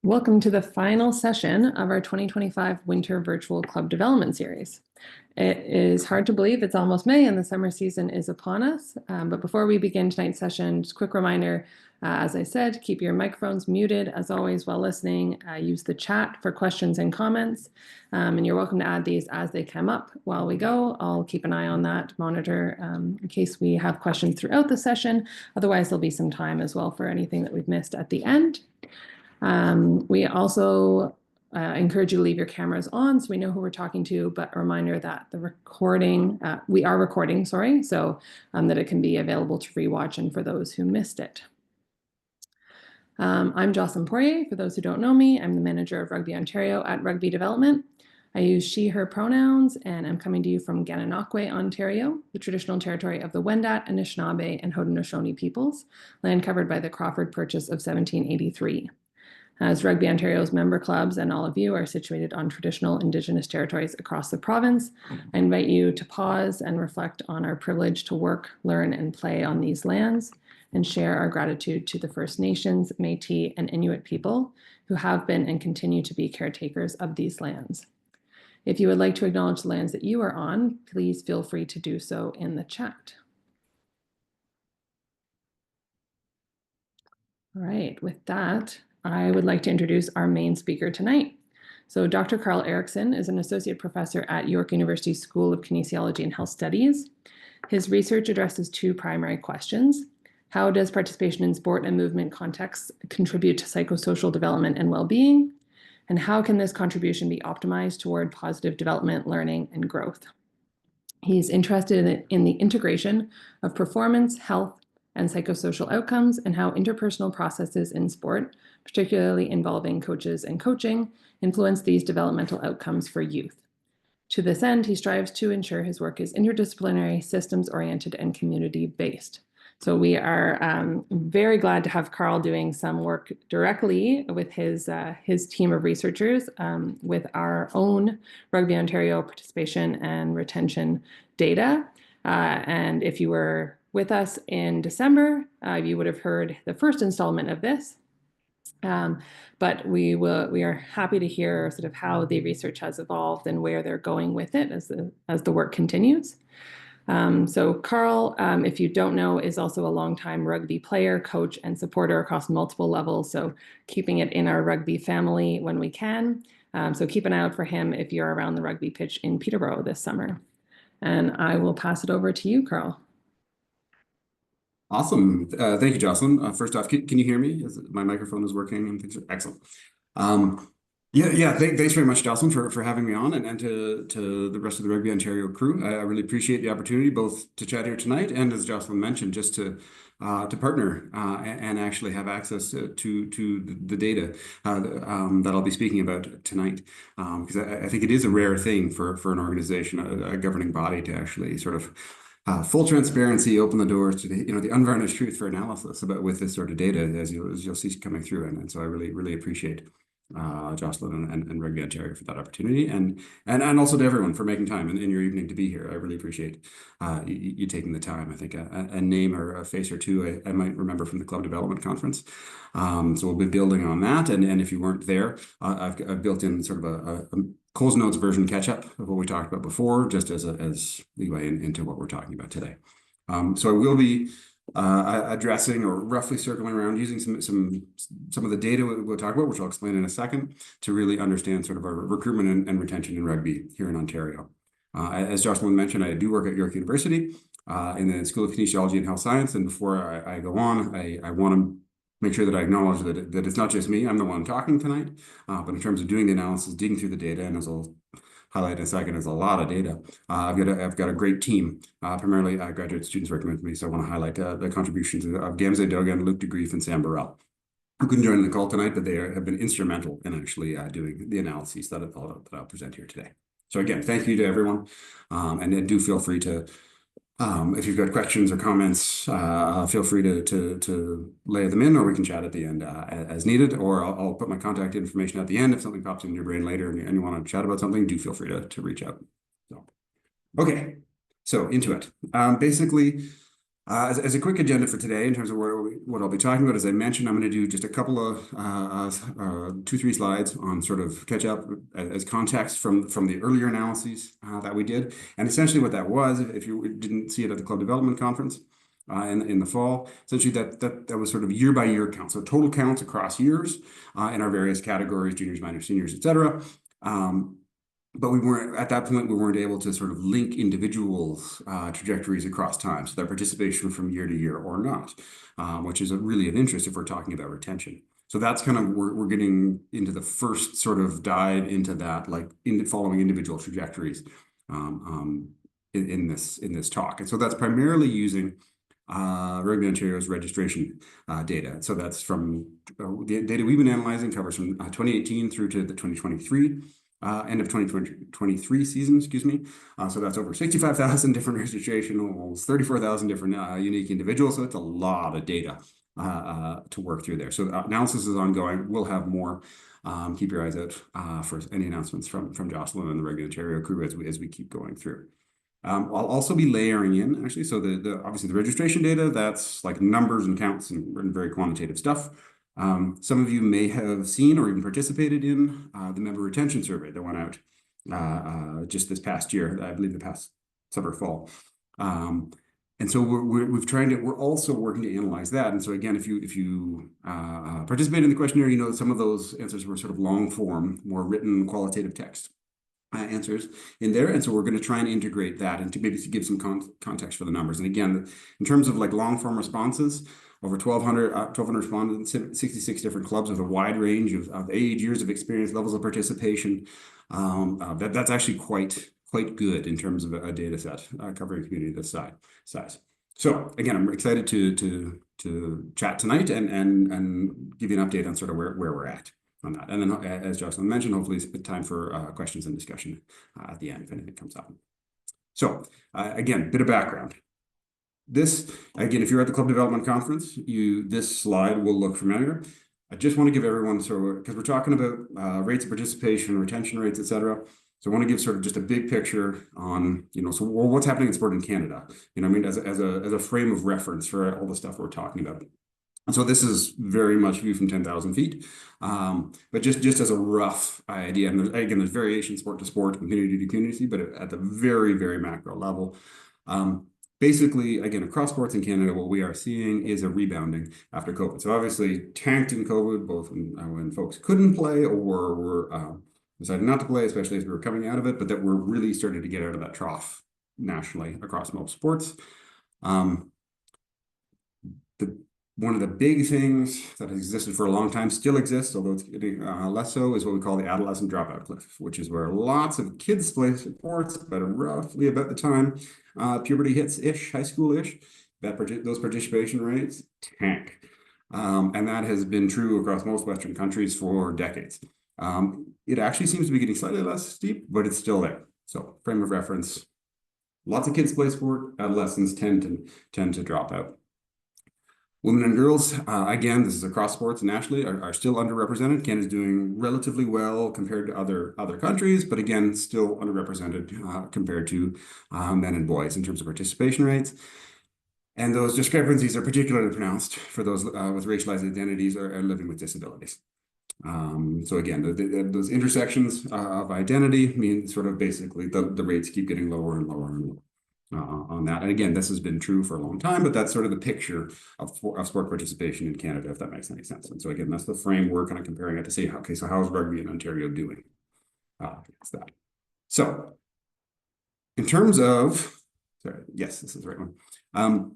Welcome to the final session of our 2025 Winter Virtual Club Development Series. It is hard to believe it's almost May and the summer season is upon us. But before we begin tonight's session, just a quick reminder, as I said, keep your microphones muted as always while listening. Use the chat for questions and comments. And you're welcome to add these as they come up while we go. I'll keep an eye on that, monitor in case we have questions throughout the session. Otherwise, there'll be some time as well for anything that we've missed at the end. We also encourage you to leave your cameras on so we know who we're talking to, but a reminder that the recording, we are recording, sorry, so that it can be available to rewatch and for those who missed it. I'm Jocelyn Poirier. For those who don't know me, I'm the manager of Rugby Ontario at Rugby Development. I use she, her pronouns, and I'm coming to you from Gananoque, Ontario, the traditional territory of the Wendat, Anishinaabe, and Haudenosaunee peoples, land covered by the Crawford Purchase of 1783. As Rugby Ontario's member clubs and all of you are situated on traditional Indigenous territories across the province, I invite you to pause and reflect on our privilege to work, learn, and play on these lands, and share our gratitude to the First Nations, Métis, and Inuit people who have been and continue to be caretakers of these lands. If you would like to acknowledge the lands that you are on, please feel free to do so in the chat. All right, with that, I would like to introduce our main speaker tonight. So Dr. Karl Erickson is an associate professor at York University School of Kinesiology and Health Studies. His research addresses two primary questions. How does participation in sport and movement contexts contribute to psychosocial development and well-being? And how can this contribution be optimized toward positive development, learning, and growth? He's interested in the integration of performance, health, and psychosocial outcomes and how interpersonal processes in sport, particularly involving coaches and coaching, influence these developmental outcomes for youth. To this end, he strives to ensure his work is interdisciplinary, systems-oriented, and community-based. So we are very glad to have Karl doing some work directly with his team of researchers with our own Rugby Ontario participation and retention data. And if you were with us in December, you would have heard the first installment of this. But we are happy to hear sort of how the research has evolved and where they're going with it as the work continues. So Karl, if you don't know, is also a longtime rugby player, coach, and supporter across multiple levels. So keeping it in our rugby family when we can. So keep an eye out for him if you're around the rugby pitch in Peterborough this summer. And I will pass it over to you, Karl. Awesome. Thank you, Jocelyn. First off, can you hear me? My microphone is working and things are excellent. Thanks very much, Jocelyn, for having me on, and to the rest of the Rugby Ontario crew. I really appreciate the opportunity both to chat here tonight and, as Jocelyn mentioned, just to partner and actually have access to the data that I'll be speaking about tonight. Because I think it is a rare thing for an organization, a governing body, to actually sort of full transparency, open the doors to the unvarnished truth for analysis with this sort of data, as you'll see coming through, and so I really appreciate Jocelyn and Rugby Ontario for that opportunity, and also to everyone for making time in your evening to be here. I really appreciate you taking the time. I think a name or a face or two I might remember from the Club Development Conference. So we'll be building on that, and if you weren't there, I've built in sort of a Coles Notes version catch-up of what we talked about before, just as leeway into what we're talking about today. So I will be addressing or roughly circling around using some of the data we'll talk about, which I'll explain in a second, to really understand sort of our recruitment and retention in rugby here in Ontario. As Jocelyn mentioned, I do work at York University in the School of Kinesiology and Health Science, and before I go on, I want to make sure that I acknowledge that it's not just me, I'm the one talking tonight, but in terms of doing the analysis, digging through the data, and as I'll highlight in a second, is a lot of data. I've got a great team, primarily graduate students working with me, so I want to highlight the contributions of Gamze Dogan, Luke DeGrief, and Sam Burrell, who couldn't join the call tonight, but they have been instrumental in actually doing the analyses that I'll present here today. So again, thank you to everyone, and do feel free to, if you've got questions or comments, feel free to lay them in, or we can chat at the end as needed, or I'll put my contact information at the end. If something pops in your brain later and you want to chat about something, do feel free to reach out. So, okay, so into it. Basically, As a quick agenda for today, in terms of what I'll be talking about, as I mentioned, I'm going to do just a couple of 2, 3 slides on sort of catch up as context from the earlier analyses that we did, and essentially what that was. If you didn't see it at the Club Development Conference in the fall, essentially that was sort of year by year count, so total counts across years in our various categories: juniors, minors, seniors, etc. But we weren't at that point. We weren't able to sort of link individuals' trajectories across time, so their participation from year to year or not, which is really of interest if we're talking about retention. So that's kind of we're getting into the first sort of dive into that, like following individual trajectories in this talk. And so that's primarily using Rugby Ontario's registration data. So that's from the data we've been analyzing covers from 2018 through to the 2023. End of 2023 season, excuse me. So that's over 65,000 different registration, almost 34,000 different unique individuals. So it's a lot of data to work through there. So analysis is ongoing. We'll have more. Keep your eyes out for any announcements from Jocelyn and the Rugby Ontario crew as we keep going through. I'll also be layering in, actually, so obviously the registration data, that's like numbers and counts and very quantitative stuff. Some of you may have seen or even participated in the member retention survey that went out just this past year, I believe the past summer, fall. And so we're also working to analyze that. And so again, if you participate in the questionnaire, you know some of those answers were sort of long form, more written qualitative text answers in there. And so we're going to try and integrate that and to maybe give some context for the numbers. And again, in terms of like long form responses, over 1,200 respondents, 66 different clubs with a wide range of age, years of experience, levels of participation. That's actually quite good in terms of a data set covering a community this size. So again, I'm excited to chat tonight and give you an update on sort of where we're at on that. And then, as Jocelyn mentioned, hopefully it's time for questions and discussion at the end if anything comes up. So again, bit of background. This, again, if you're at the Club Development Conference, this slide will look familiar. I just want to give everyone, because we're talking about rates of participation, retention rates, etc. So I want to give sort of just a big picture on, so what's happening in sport in Canada, I mean, as a frame of reference for all the stuff we're talking about. And so this is very much viewed from 10,000 feet, but just as a rough idea, and there's variation sport to sport, community to community, but at the very, very macro level. Basically, again, across sports in Canada, what we are seeing is a rebounding after COVID. So obviously tanked in COVID, both when folks couldn't play or were decided not to play, especially as we were coming out of it, but that we're really starting to get out of that trough nationally across most sports. One of the big things that has existed for a long time, still exists, although it's getting less so, is what we call the adolescent dropout cliff, which is where lots of kids play sports, but roughly about the time puberty hits-ish, high school-ish, those participation rates tank. And that has been true across most Western countries for decades. It actually seems to be getting slightly less steep, but it's still there. So frame of reference, lots of kids play sport, adolescents tend to drop out. Women and girls, again, this is across sports nationally, are still underrepresented. Canada's doing relatively well compared to other countries, but again, still underrepresented compared to men and boys in terms of participation rates. And those discrepancies are particularly pronounced for those with racialized identities or living with disabilities. So again, those intersections of identity mean sort of basically the rates keep getting lower and lower and lower. On that. And again, this has been true for a long time, but that's sort of the picture of sport participation in Canada, if that makes any sense. And so again, that's the frame we're kind of comparing it to say, okay, so how's rugby in Ontario doing? It's that. So in terms of, sorry, yes, this is the right one.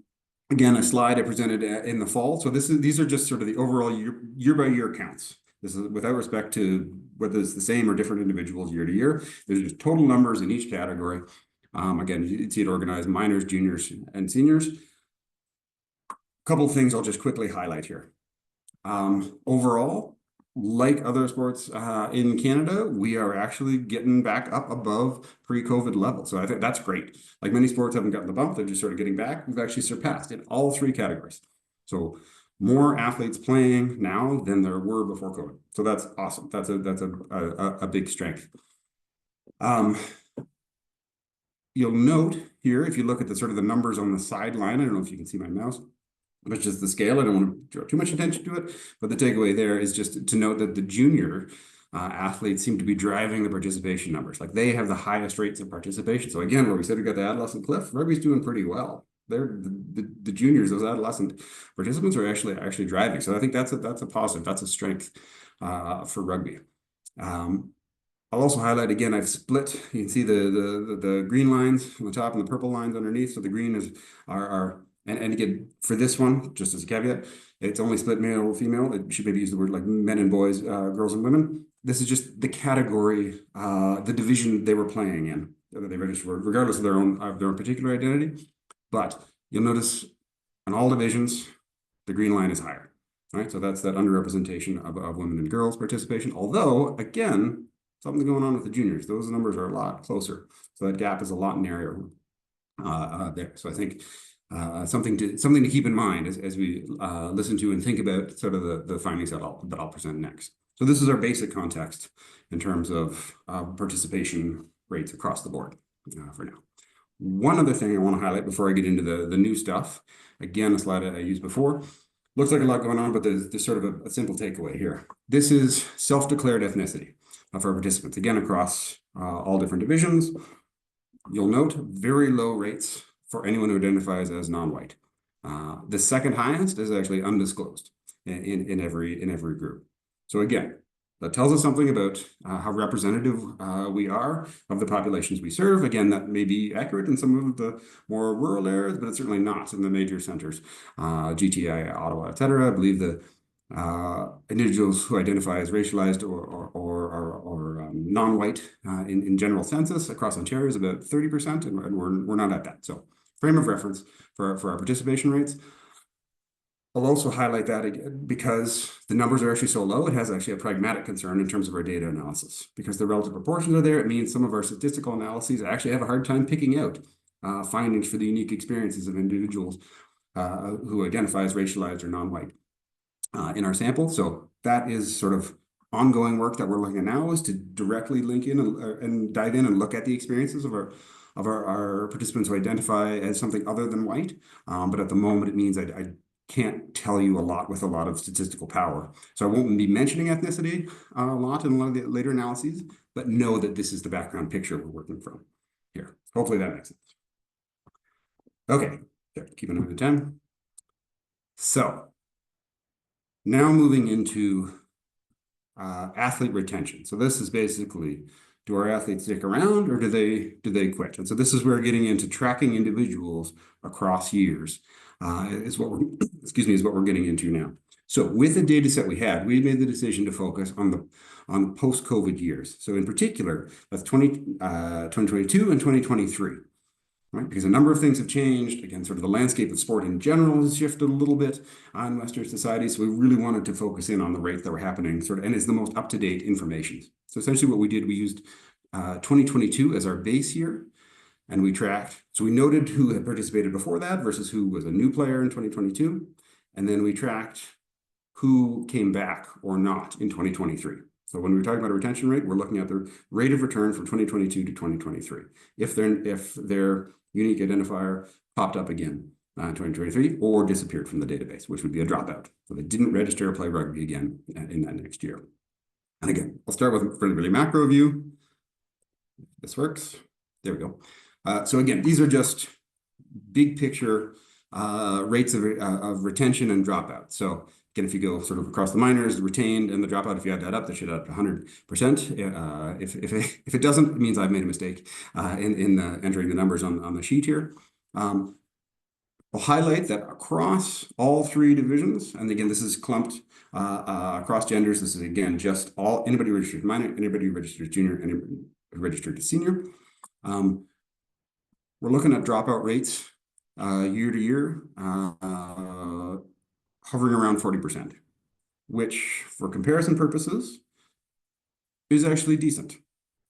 Again, a slide I presented in the fall. So these are just sort of the overall year by year counts. This is without respect to whether it's the same or different individuals year to year. There's just total numbers in each category. Again, you see it organized minors, juniors, and seniors. A couple of things I'll just quickly highlight here. Overall, like other sports in Canada, we are actually getting back up above pre-COVID levels. So I think that's great. Like many sports haven't gotten the bump, they're just sort of getting back. We've actually surpassed in all 3 categories. So more athletes playing now than there were before COVID. So that's awesome. That's a big strength. you'll note here, if you look at the sort of the numbers on the sideline, I don't know if you can see my mouse, which is the scale. I don't want to draw too much attention to it, but the takeaway there is just to note that the junior athletes seem to be driving the participation numbers. Like they have the highest rates of participation. So again, where we said we got the adolescent cliff, rugby's doing pretty well. The juniors, those adolescent participants are actually driving. So I think that's a positive. That's a strength for rugby. I'll also highlight again, I've split, you can see the green lines on the top and the purple lines underneath. So the green is and again, for this one, just as a caveat, it's only split male or female. It should maybe use the word like men and boys, girls and women. This is just the category, the division they were playing in, that they registered for, regardless of their own particular identity. But you'll notice in all divisions, the green line is higher, right? So that's that underrepresentation of women and girls participation. Although, again, something going on with the juniors. Those numbers are a lot closer. So that gap is a lot narrower there. So I think something to keep in mind as we listen to and think about sort of the findings that I'll present next. So this is our basic context in terms of participation rates across the board for now. One other thing I want to highlight before I get into the new stuff, again, a slide I used before, looks like a lot going on, but there's sort of a simple takeaway here. This is self-declared ethnicity of our participants, again, across all different divisions. You'll note very low rates for anyone who identifies as non-white. The second highest is actually undisclosed in every group. So again, that tells us something about how representative we are of the populations we serve. Again, that may be accurate in some of the more rural areas, but it's certainly not in the major centers, GTA, Ottawa, et cetera. I believe the individuals who identify as racialized or non-white in general census across Ontario is about 30%, and we're not at that. So frame of reference for our participation rates. I'll also highlight that again, because the numbers are actually so low, it has actually a pragmatic concern in terms of our data analysis. Because the relative proportions are there, it means some of our statistical analyses actually have a hard time picking out findings for the unique experiences of individuals who identify as racialized or non-white in our sample. So that is sort of ongoing work that we're looking at now, is to directly link in and dive in and look at the experiences of our participants who identify as something other than white. But at the moment, it means I can't tell you a lot with a lot of statistical power. So I won't be mentioning ethnicity a lot in a lot of the later analyses, but know that this is the background picture we're working from here. Hopefully that makes sense. Okay, keep an eye on the time. So now moving into athlete retention. So this is basically, do our athletes stick around or do they quit? And so this is where getting into tracking individuals across years is what we're getting into now. So with the data set we had, we made the decision to focus on the post-COVID years. So in particular, that's 2022 and 2023. Right? Because a number of things have changed. Again, sort of the landscape of sport in general has shifted a little bit on Western society. So we really wanted to focus in on the rates that were happening, and it's the most up-to-date information. So essentially what we did, we used 2022 as our base year, and we tracked. So we noted who had participated before that versus who was a new player in 2022. And then we tracked who came back or not in 2023. So when we're talking about a retention rate, we're looking at the rate of return from 2022 to 2023. If their unique identifier popped up again in 2023 or disappeared from the database, which would be a dropout. So they didn't register or play rugby again in that next year. And again, I'll start with a really macro view. This works. There we go. So again, these are just big picture rates of retention and dropout. So again, if you go sort of across the minors, the retained and the dropout, if you add that up, that should add up to 100%. If it doesn't, it means I've made a mistake in entering the numbers on the sheet here. I'll highlight that across all three divisions, and again, this is clumped across genders. This is again just anybody registered minor, anybody registered junior, anybody registered to senior. We're looking at dropout rates year to year, hovering around 40%, which for comparison purposes is actually decent.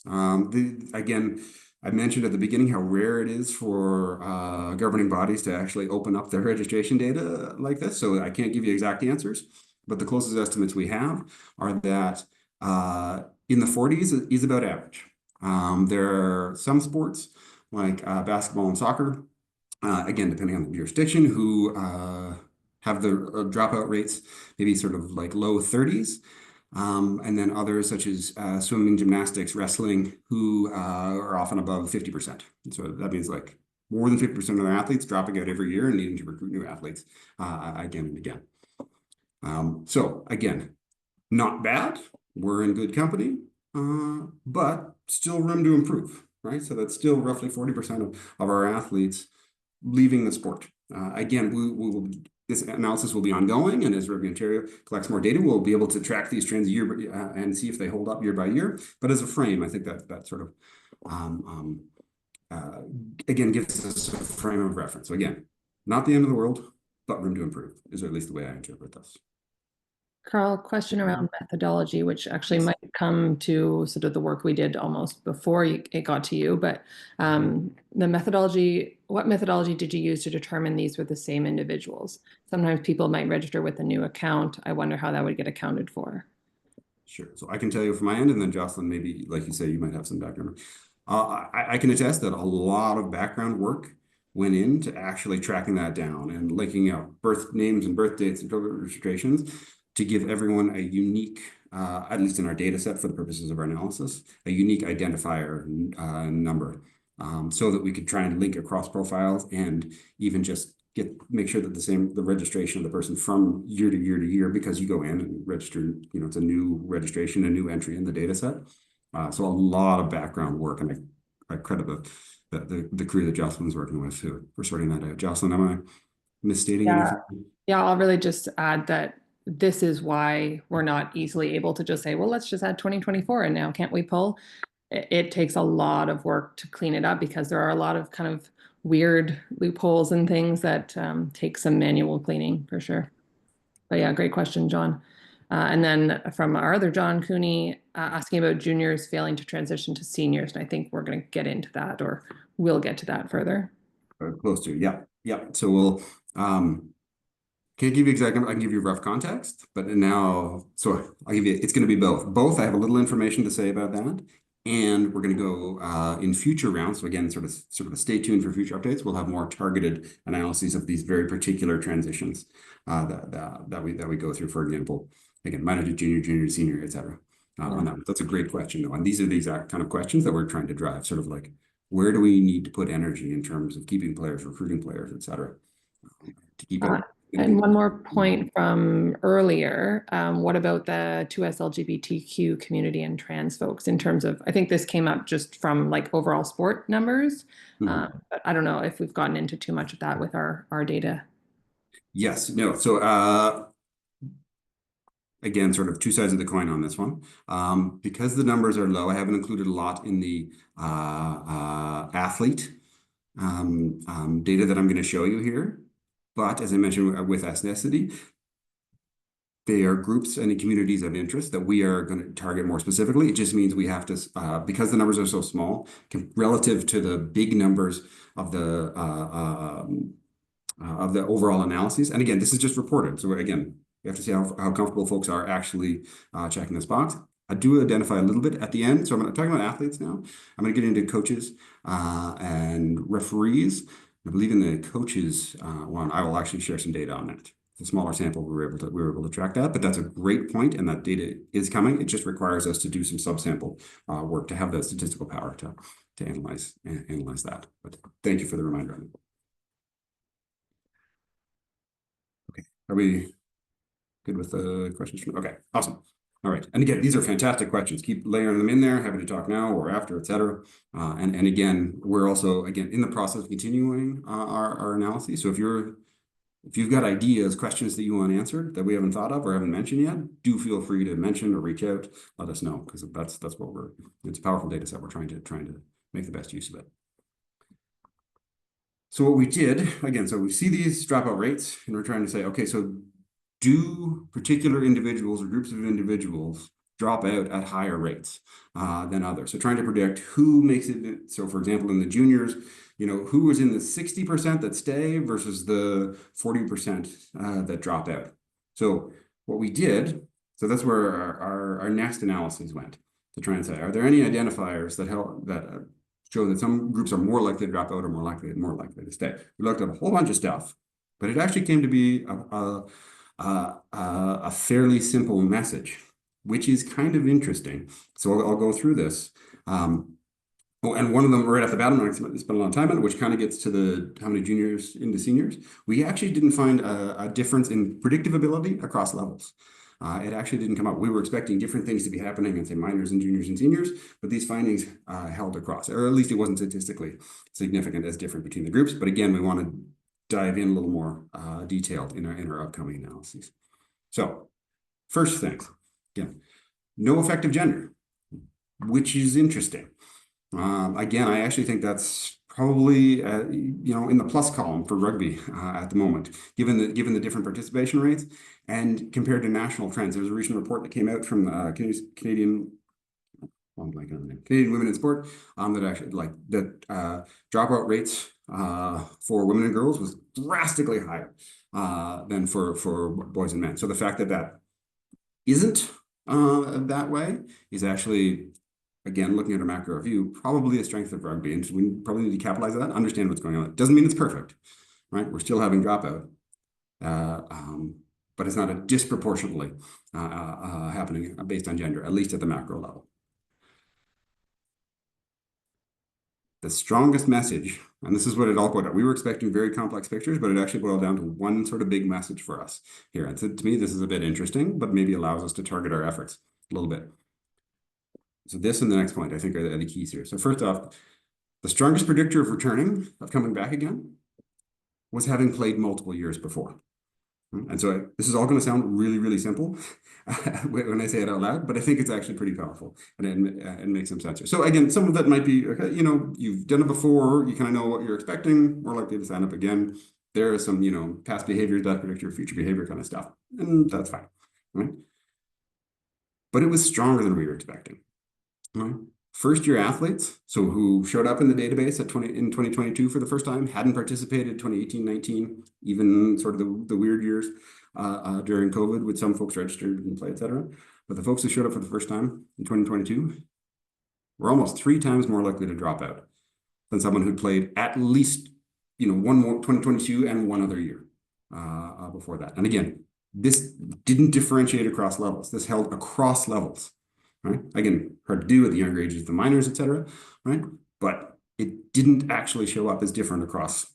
Again, I mentioned at the beginning how rare it is for governing bodies to actually open up their registration data like this. So I can't give you exact answers, but the closest estimates we have are that in the 40s is about average. There are some sports like basketball and soccer, again, depending on the jurisdiction, who have the dropout rates maybe sort of like low 30s. And then others such as swimming, gymnastics, wrestling, who are often above 50%. So that means like more than 50% of their athletes dropping out every year and needing to recruit new athletes again and again. So again, not bad. We're in good company, but still room to improve, right? So that's still roughly 40% of our athletes leaving the sport. Again, this analysis will be ongoing, and as Rugby Ontario collects more data, we'll be able to track these trends year and see if they hold up year by year. But as a frame, I think that sort of again gives us a frame of reference. So again, not the end of the world, but room to improve is at least the way I interpret this. Karl, question around methodology, which actually might come to sort of the work we did almost before it got to you, but the methodology, what methodology did you use to determine these were the same individuals? Sometimes people might register with a new account. I wonder how that would get accounted for. Sure. So I can tell you from my end, and then Jocelyn, maybe, like you say, you might have some background. I can attest that a lot of background work went into actually tracking that down and linking out birth names and birth dates and registrations to give everyone a unique, at least in our data set for the purposes of our analysis, a unique identifier number, so that we could try and link across profiles and even just make sure that the registration of the person from year to year to year, because you go in and register, it's a new registration, a new entry in the data set. So a lot of background work, and I credit the crew that Jocelyn's working with for sorting that out. Jocelyn, am I misstating anything? Yeah, I'll really just add that this is why we're not easily able to just say, well, let's just add 2024 and now can't we pull? It takes a lot of work to clean it up because there are a lot of kind of weird loopholes and things that take some manual cleaning for sure. But yeah, great question, John. And then from our other John Cooney asking about juniors failing to transition to seniors. And I think we're going to get into that, or we'll get to that further. Close to, yeah. So we'll, can't give you exact number. I can give you rough context, but now, so I'll give you, it's going to be both. Both, I have a little information to say about that. And we're going to go in future rounds. So again, sort of stay tuned for future updates. We'll have more targeted analyses of these very particular transitions that we go through. For example, again, minor to junior, junior to senior, et cetera. On that. That's a great question, though. And these are the exact kind of questions that we're trying to drive. Sort of like, where do we need to put energy in terms of keeping players, recruiting players, et cetera, to keep it. And one more point from earlier, what about the 2S LGBTQ community and trans folks in terms of, I think this came up just from like overall sport numbers, but I don't know if we've gotten into too much of that with our data. Yes, no. So again, sort of two sides of the coin on this one. Because the numbers are low, I haven't included a lot in the athlete data that I'm going to show you here. But as I mentioned with ethnicity, they are groups and communities of interest that we are going to target more specifically. It just means we have to, because the numbers are so small, relative to the big numbers of the overall analyses. And again, this is just reported. So again, you have to see how comfortable folks are actually checking this box. I do identify a little bit at the end. So I'm talking about athletes now. I'm going to get into coaches and referees. I believe in the coaches one, I will actually share some data on that. It's a smaller sample, we were able to track that, but that's a great point, and that data is coming. It just requires us to do some subsample work to have the statistical power to analyze that. But thank you for the reminder. Okay, are we good with the questions? Okay, awesome. All right, and again, these are fantastic questions. Keep layering them in there. Happy to talk now or after, et cetera. And again, we're also in the process of continuing our analysis. So if you've got ideas, questions that you want answered that we haven't thought of or haven't mentioned yet, do feel free to mention or reach out. Let us know, because that's what it's a powerful data set. We're trying to make the best use of it. So what we did, again, so we see these dropout rates, and we're trying to say, okay, so do particular individuals or groups of individuals drop out at higher rates than others? So trying to predict who makes it. So for example, in the juniors, who was in the 60% that stay versus the 40% that drop out. So what we did, so that's where our next analyses went, to try and say, are there any identifiers that help, that show that some groups are more likely to drop out or more likely to stay. We looked at a whole bunch of stuff, but it actually came to be a fairly simple message, which is kind of interesting. So I'll go through this. Oh, and one of them right off the bat, I'm not going to spend a lot of time on it, which kind of gets to the how many juniors into seniors. We actually didn't find a difference in predictive ability across levels. It actually didn't come up. We were expecting different things to be happening in, say, minors and juniors and seniors, but these findings held across, or at least it wasn't statistically significant as different between the groups. But again, we want to dive in a little more detailed in our upcoming analyses. So first things, again, no effect of gender, which is interesting. Again, I actually think that's probably in the plus column for rugby at the moment, given the different participation rates and compared to national trends. There was a recent report that came out from Canadian Women in Sport that actually dropout rates for women and girls was drastically higher than for boys and men. So the fact that isn't that way is actually, again, looking at a macro view, probably a strength of rugby, and we probably need to capitalize on that, understand what's going on. It doesn't mean it's perfect, right? We're still having dropout, but it's not a disproportionately happening based on gender, at least at the macro level. The strongest message, and this is what it all put out. We were expecting very complex pictures, but it actually boiled down to one sort of big message for us here. And to me, this is a bit interesting, but maybe allows us to target our efforts a little bit. So this and the next point, I think, are the keys here. So first off, the strongest predictor of returning, of coming back again, was having played multiple years before. And so this is all going to sound really, really simple when I say it out loud, but I think it's actually pretty powerful, and it makes some sense here. So again, some of that might be, okay, you've done it before, you kind of know what you're expecting, more likely to sign up again. There are some, past behaviors that predict your future behavior kind of stuff, and that's fine, right? But it was stronger than we were expecting. Right. First-year athletes, so who showed up in the database in 2022 for the first time, hadn't participated 2018-19, even sort of the weird years during COVID, with some folks registered and play, et cetera. But the folks who showed up for the first time in 2022 were almost 3 times more likely to drop out than someone who played at least one more 2022 and one other year before that. And again, this didn't differentiate across levels. This held across levels. Right? Again, hard to do at the younger ages, the minors, et cetera, right? But it didn't actually show up as different across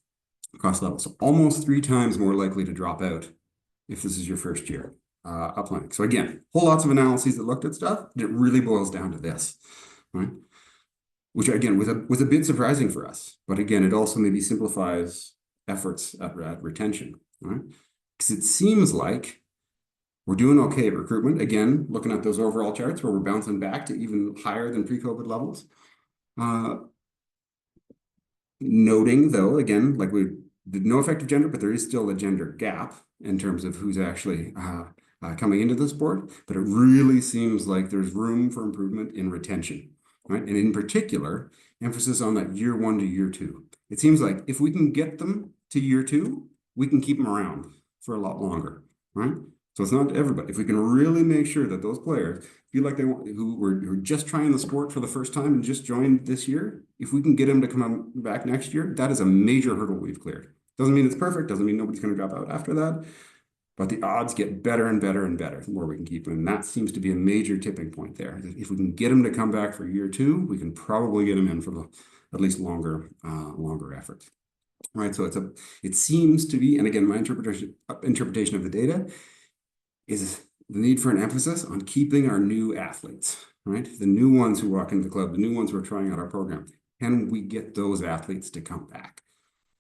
levels. So almost 3 times more likely to drop out if this is your first year applying. So again, whole lots of analyses that looked at stuff, but it really boils down to this, right? Which again was a bit surprising for us, but again, it also maybe simplifies efforts at retention, right? Because it seems like we're doing okay at recruitment. Again, looking at those overall charts where we're bouncing back to even higher than pre-COVID levels. Noting though, again, like we did no effect of gender, but there is still a gender gap in terms of who's actually coming into the sport. But it really seems like there's room for improvement in retention, right? And in particular, emphasis on that year 1 to year 2. It seems like if we can get them to year 2, we can keep them around for a lot longer, right? So it's not everybody. If we can really make sure that those players feel like who were just trying the sport for the first time and just joined this year, if we can get them to come back next year, that is a major hurdle we've cleared. Doesn't mean it's perfect. Doesn't mean nobody's going to drop out after that. But the odds get better and better and better the more we can keep them. And that seems to be a major tipping point there. If we can get them to come back for year 2, we can probably get them in for at least longer efforts. Right. So it seems to be, and again, my interpretation of the data is the need for an emphasis on keeping our new athletes, right? The new ones who walk into the club, the new ones who are trying out our program. Can we get those athletes to come back,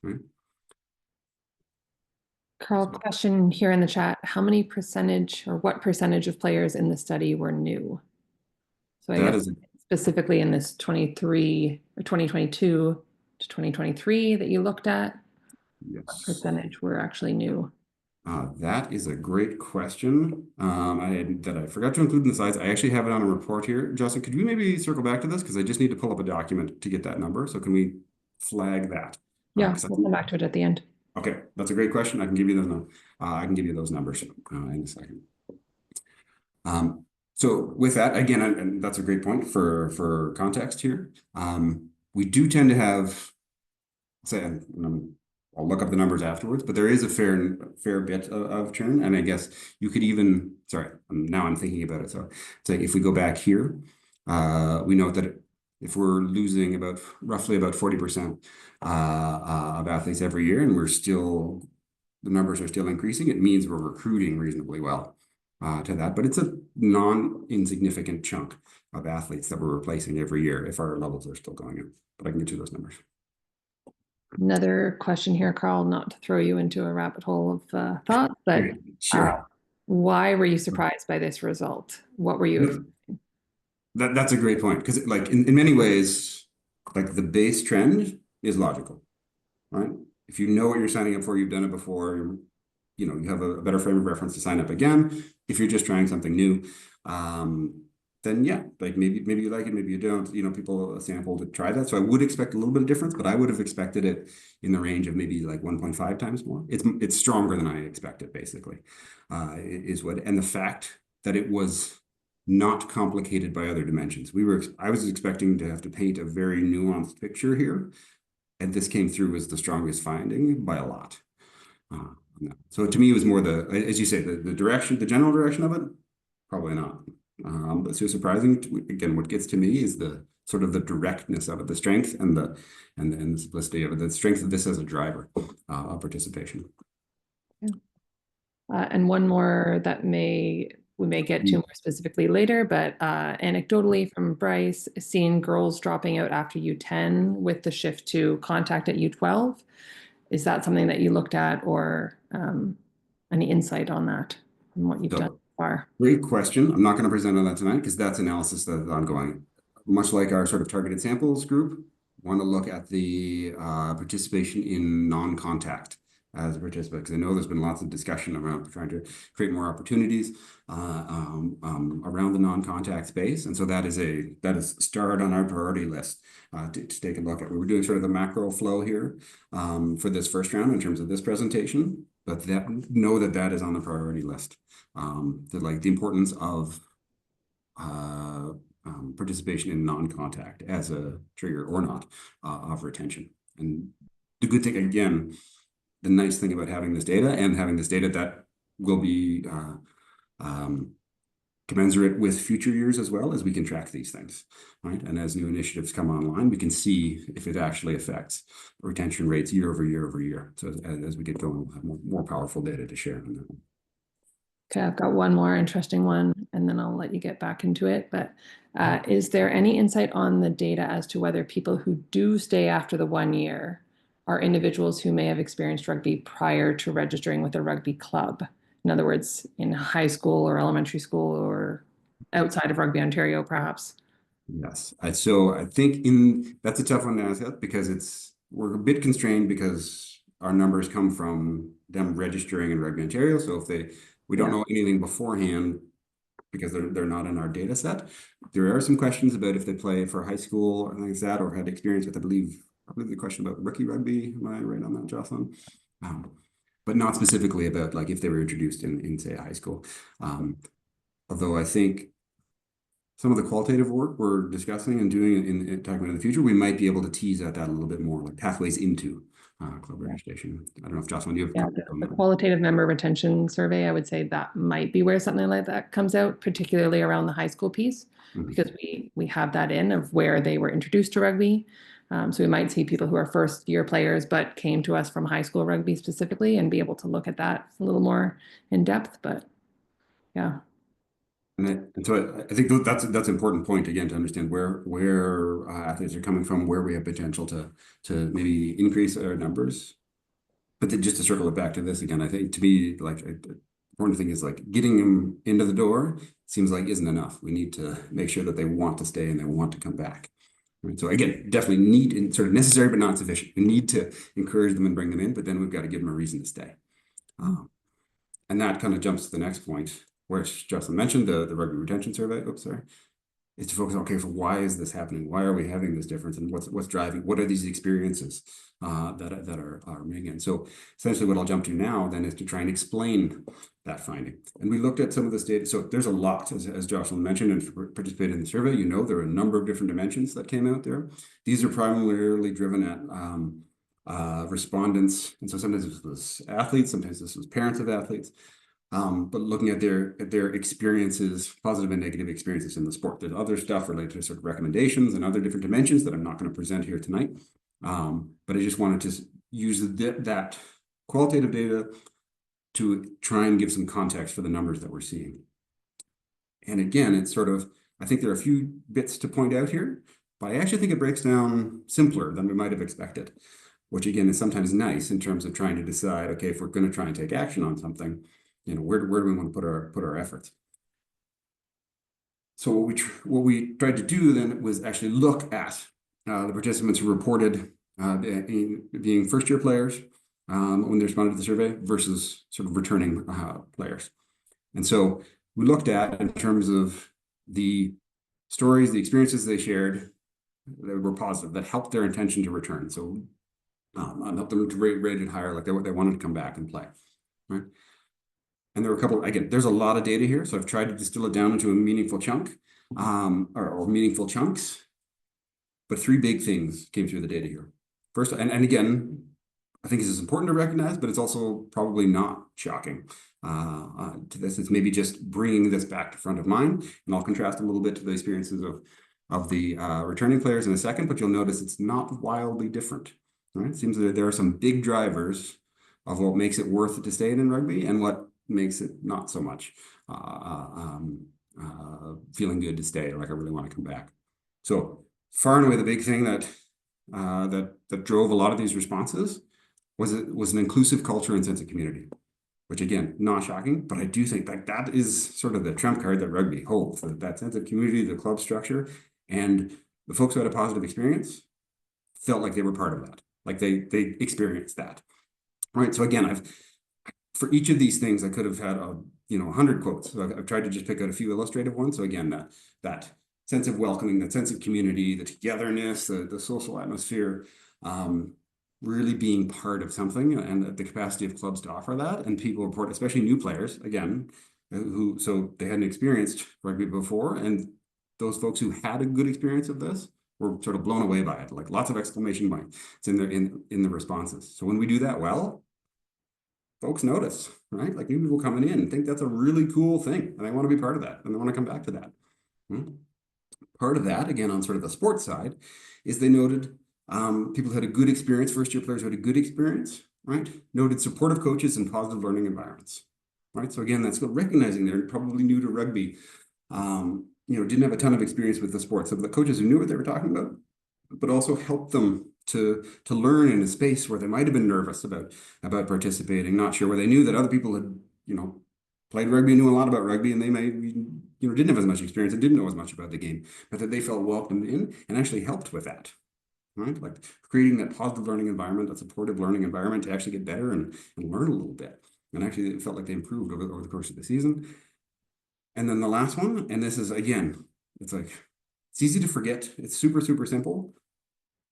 right? Karl, question here in the chat. How many percentage or what percentage of players in the study were new? So I guess specifically in this 23 or 2022 to 2023 that you looked at, yes. What percentage were actually new? That is a great question I forgot to include in the slides. I actually have it on a report here. Justin, could we maybe circle back to this? Because I just need to pull up a document to get that number. So can we flag that? Yeah, we'll come back to it at the end. Okay, that's a great question. I can give you those numbers in a second. So with that, again, and that's a great point for context here. we do tend to have, say, I'll look up the numbers afterwards, but there is a fair bit of churn. And I guess you could even, sorry, now I'm thinking about it. So it's like if we go back here, we know that if we're losing roughly about 40% of athletes every year, and the numbers are still increasing, it means we're recruiting reasonably well to that. But it's a non-insignificant chunk of athletes that we're replacing every year if our levels are still going up. But I can get you those numbers. Another question here, Karl, not to throw you into a rabbit hole of thought, but Sure. why were you surprised by this result? What were you expecting? That's a great point because like in many ways, like the base trend is logical, right? If you know what you're signing up for, you've done it before, you have a better frame of reference to sign up again. If you're just trying something new, then yeah, like maybe you like it, maybe you don't. People sample to try that. So I would expect a little bit of difference, but I would have expected it in the range of maybe like 1.5 times more. It's stronger than I expected, basically, is what. And the fact that it was not complicated by other dimensions. I was expecting to have to paint a very nuanced picture here, and this came through as the strongest finding by a lot. So to me, it was more as you say, the general direction of it, probably not. But so surprising. Again, what gets to me is the sort of the directness of it, the strength and the simplicity of it, the strength of this as a driver of participation. Yeah. And one more that we may get to more specifically later, but anecdotally from Bryce, seeing girls dropping out after U10 with the shift to contact at U12. Is that something that you looked at, or any insight on that and what you've done so far? Great question. I'm not going to present on that tonight because that's analysis that is ongoing. Much like our sort of targeted samples group, want to look at the participation in non-contact as a participant, because I know there's been lots of discussion around trying to create more opportunities around the non-contact space, and so that is starred on our priority list to take a look at. We were doing sort of the macro flow here for this first round in terms of this presentation, but know that is on the priority list. The importance of participation in non-contact as a trigger or not of retention. And the good thing, again, the nice thing about having this data that will be commensurate with future years as well, as we can track these things, right? And as new initiatives come online, we can see if it actually affects retention rates year over year over year. So as we get going, we'll have more powerful data to share on that. Okay, I've got one more interesting one, and then I'll let you get back into it. But is there any insight on the data as to whether people who do stay after the 1 year are individuals who may have experienced rugby prior to registering with a rugby club? In other words, in high school or elementary school or outside of Rugby Ontario, perhaps? Yes. So I think that's a tough one to answer because we're a bit constrained because our numbers come from them registering in Rugby Ontario. So we don't know anything beforehand because they're not in our data set. There are some questions about if they play for high school or things like that, or had experience with, I believe the question about rookie rugby. Am I right on that, Jocelyn? But not specifically about like if they were introduced in say high school. Although I think some of the qualitative work we're discussing and doing in talking about in the future, we might be able to tease out that a little bit more, like pathways into club registration. I don't know if Jocelyn, you have the qualitative member retention survey, I would say that might be where something like that comes out, particularly around the high school piece, because we have that in of where they were introduced to rugby. So we might see people who are first year players but came to us from high school rugby specifically and be able to look at that a little more in depth. But yeah. And so I think that's an important point again to understand where athletes are coming from, where we have potential to maybe increase our numbers. But then just to circle it back to this again, I think to me like the important thing is like getting them into the door seems like isn't enough. We need to make sure that they want to stay and they want to come back. Right? So again, definitely need and sort of necessary but not sufficient. We need to encourage them and bring them in, but then we've got to give them a reason to stay. And that kind of jumps to the next point, where Jocelyn mentioned the rugby retention survey. Oops, sorry. is to focus on, okay, so why is this happening? Why are we having this difference? And what's driving? What are these experiences that are making it? So essentially what I'll jump to now then is to try and explain that finding. And we looked at some of this data. So there's a lot, as Jocelyn mentioned, and participated in the survey. You know, there are a number of different dimensions that came out there. These are primarily driven at respondents. And so sometimes this was athletes, sometimes this was parents of athletes. But looking at their experiences, positive and negative experiences in the sport. There's other stuff related to sort of recommendations and other different dimensions that I'm not going to present here tonight. But I just wanted to use that qualitative data to try and give some context for the numbers that we're seeing. And again, it's sort of, I think there are a few bits to point out here, but I actually think it breaks down simpler than we might have expected, which again is sometimes nice in terms of trying to decide, okay, if we're going to try and take action on something, you know, where do we want to put our efforts? So what we tried to do then was actually look at the participants who reported being first-year players when they responded to the survey versus sort of returning players. And so we looked at, in terms of the stories, the experiences they shared that were positive, that helped their intention to return. So helped them to rate it higher, like they wanted to come back and play, right? And there were a couple, again, there's a lot of data here, so I've tried to distill it down into a meaningful chunk, or meaningful chunks. But three big things came through the data here. First, and again, I think this is important to recognize, but it's also probably not shocking to this. It's maybe just bringing this back to front of mind, and I'll contrast a little bit to the experiences of the returning players in a second, but you'll notice it's not wildly different, right? It seems that there are some big drivers of what makes it worth it to stay in rugby and what makes it not so much feeling good to stay, like I really want to come back. So far and away, the big thing that drove a lot of these responses was an inclusive culture and sense of community, which again, not shocking, but I do think that is sort of the trump card that rugby holds, that sense of community, the club structure, and the folks who had a positive experience felt like they were part of that, like they experienced that, right? So again, for each of these things, I could have had 100 quotes. So I've tried to just pick out a few illustrative ones. So again, that sense of welcoming, that sense of community, the togetherness, the social atmosphere, really being part of something, and the capacity of clubs to offer that. And people report, especially new players, again, so they hadn't experienced rugby before, and those folks who had a good experience of this were sort of blown away by it, like lots of exclamation points in the responses. So when we do that well, folks notice, right? Like new people coming in and think that's a really cool thing, and they want to be part of that, and they want to come back to that. Part of that, again, on sort of the sports side, is they noted people who had a good experience, first-year players who had a good experience, right? Noted supportive coaches and positive learning environments, right? So again, that's what recognizing they're probably new to rugby, didn't have a ton of experience with the sport. So the coaches who knew what they were talking about, but also helped them to learn in a space where they might have been nervous about participating, not sure, where they knew that other people had, played rugby, knew a lot about rugby, and they may, didn't have as much experience and didn't know as much about the game, but that they felt welcomed in and actually helped with that, right? Like creating that positive learning environment, that supportive learning environment to actually get better and learn a little bit. And actually it felt like they improved over the course of the season. And then the last one, and this is, again, it's easy to forget. It's super, super simple,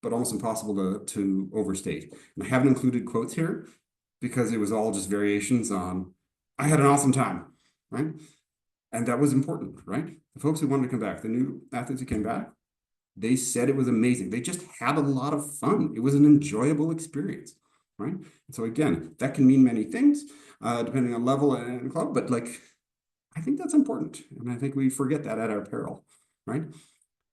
but almost impossible to overstate. And I haven't included quotes here because it was all just variations on, I had an awesome time, right? And that was important, right? The folks who wanted to come back, the new athletes who came back, they said it was amazing. They just had a lot of fun. It was an enjoyable experience, right? And so again, that can mean many things, depending on level and club, but I think that's important. And I think we forget that at our peril, right?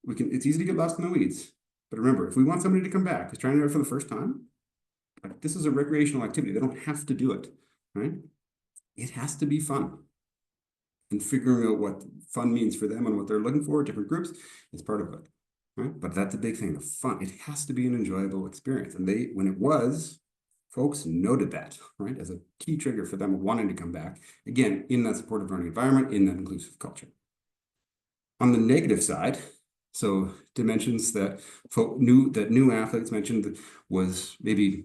It's easy to get lost in the weeds. But remember, if we want somebody to come back who's trying to do it for the first time, this is a recreational activity. They don't have to do it, right? It has to be fun. And figuring out what fun means for them and what they're looking for, different groups, is part of it, right? But that's a big thing, the fun. It has to be an enjoyable experience. And when it was, folks noted that, right, as a key trigger for them wanting to come back, again, in that supportive learning environment, in that inclusive culture. On the negative side, so dimensions that new athletes mentioned was maybe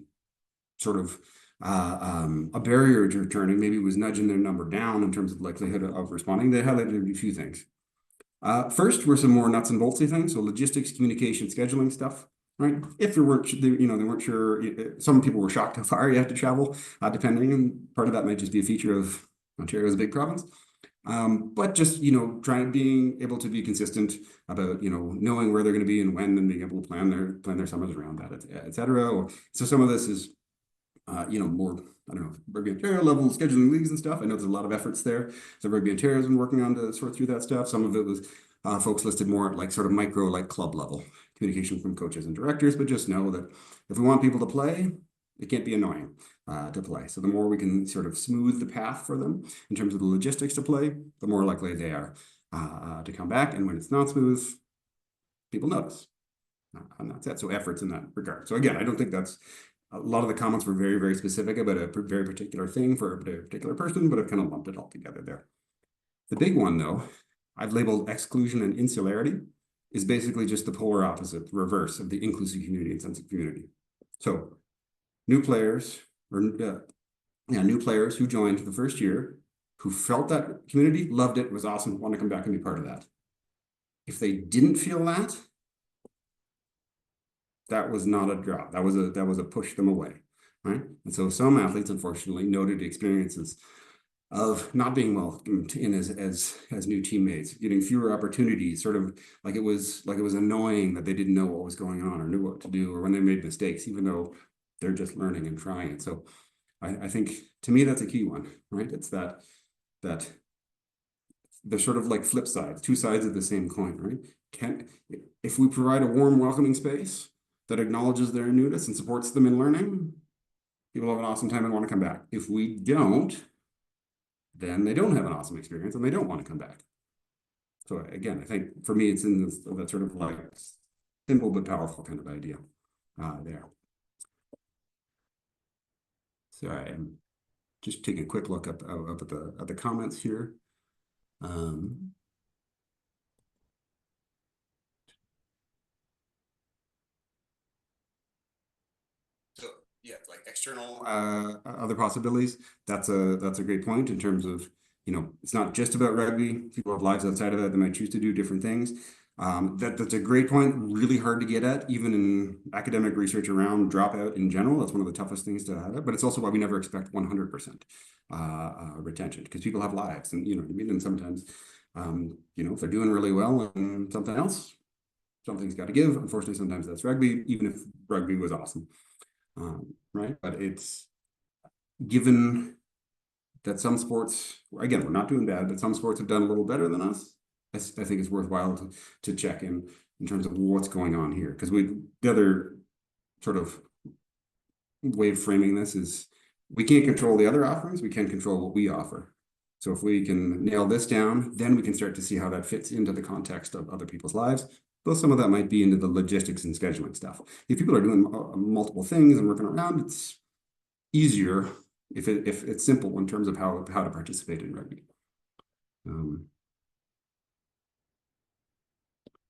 sort of a barrier to returning, maybe was nudging their number down in terms of likelihood of responding. They highlighted a few things. First were some more nuts and boltsy things, so logistics, communication, scheduling stuff. Right. If there weren't, they weren't sure. Some people were shocked how far you have to travel, depending. And part of that might just be a feature of Ontario as a big province. But just, being able to be consistent about, knowing where they're going to be and when, and being able to plan their summers around that, et cetera. So some of this is, more, I don't know, Rugby Ontario level scheduling leagues and stuff. I know there's a lot of efforts there. So Rugby Ontario has been working on to sort through that stuff. Some of it was folks listed more at like sort of micro, like club level communication from coaches and directors, but just know that if we want people to play, it can't be annoying to play. So the more we can sort of smooth the path for them in terms of the logistics to play, the more likely they are to come back. And when it's not smooth, people notice. And that's it. So efforts in that regard. So again, I don't think that's a lot of the comments were very, very specific about a very particular thing for a particular person, but I've kind of lumped it all together there. The big one, though, I've labeled exclusion and insularity, is basically just the polar opposite, the reverse of the inclusive community and sense of community. So new players who joined the first year, who felt that community, loved it, was awesome, want to come back and be part of that. If they didn't feel that, that was not a drop. That was a push them away, right? And so some athletes, unfortunately, noted experiences of not being welcomed in as new teammates, getting fewer opportunities, sort of like it was annoying that they didn't know what was going on or knew what to do, or when they made mistakes, even though they're just learning and trying it. So I think, to me, that's a key one, right? It's that they're sort of like flip sides, two sides of the same coin, right? If we provide a warm, welcoming space that acknowledges their newness and supports them in learning, people have an awesome time and want to come back. If we don't, then they don't have an awesome experience and they don't want to come back. So again, I think for me, it's in that sort of like simple but powerful kind of idea there. Sorry, I'm just taking a quick look up at the comments here. So yeah, like external other possibilities. That's a great point in terms of, it's not just about rugby. People have lives outside of that. They might choose to do different things. That's a great point. Really hard to get at, even in academic research around dropout in general. That's one of the toughest things to have. But it's also why we never expect 100% retention, because people have lives, and and sometimes, if they're doing really well and something else, something's got to give. Unfortunately, sometimes that's rugby, even if rugby was awesome. Right? But it's given that some sports, again, we're not doing bad, but some sports have done a little better than us. I think it's worthwhile to check in terms of what's going on here. Because the other sort of way of framing this is we can't control the other offerings, we can control what we offer. So if we can nail this down, then we can start to see how that fits into the context of other people's lives. Though some of that might be into the logistics and scheduling stuff. If people are doing multiple things and working around, it's easier if it's simple in terms of how to participate in rugby.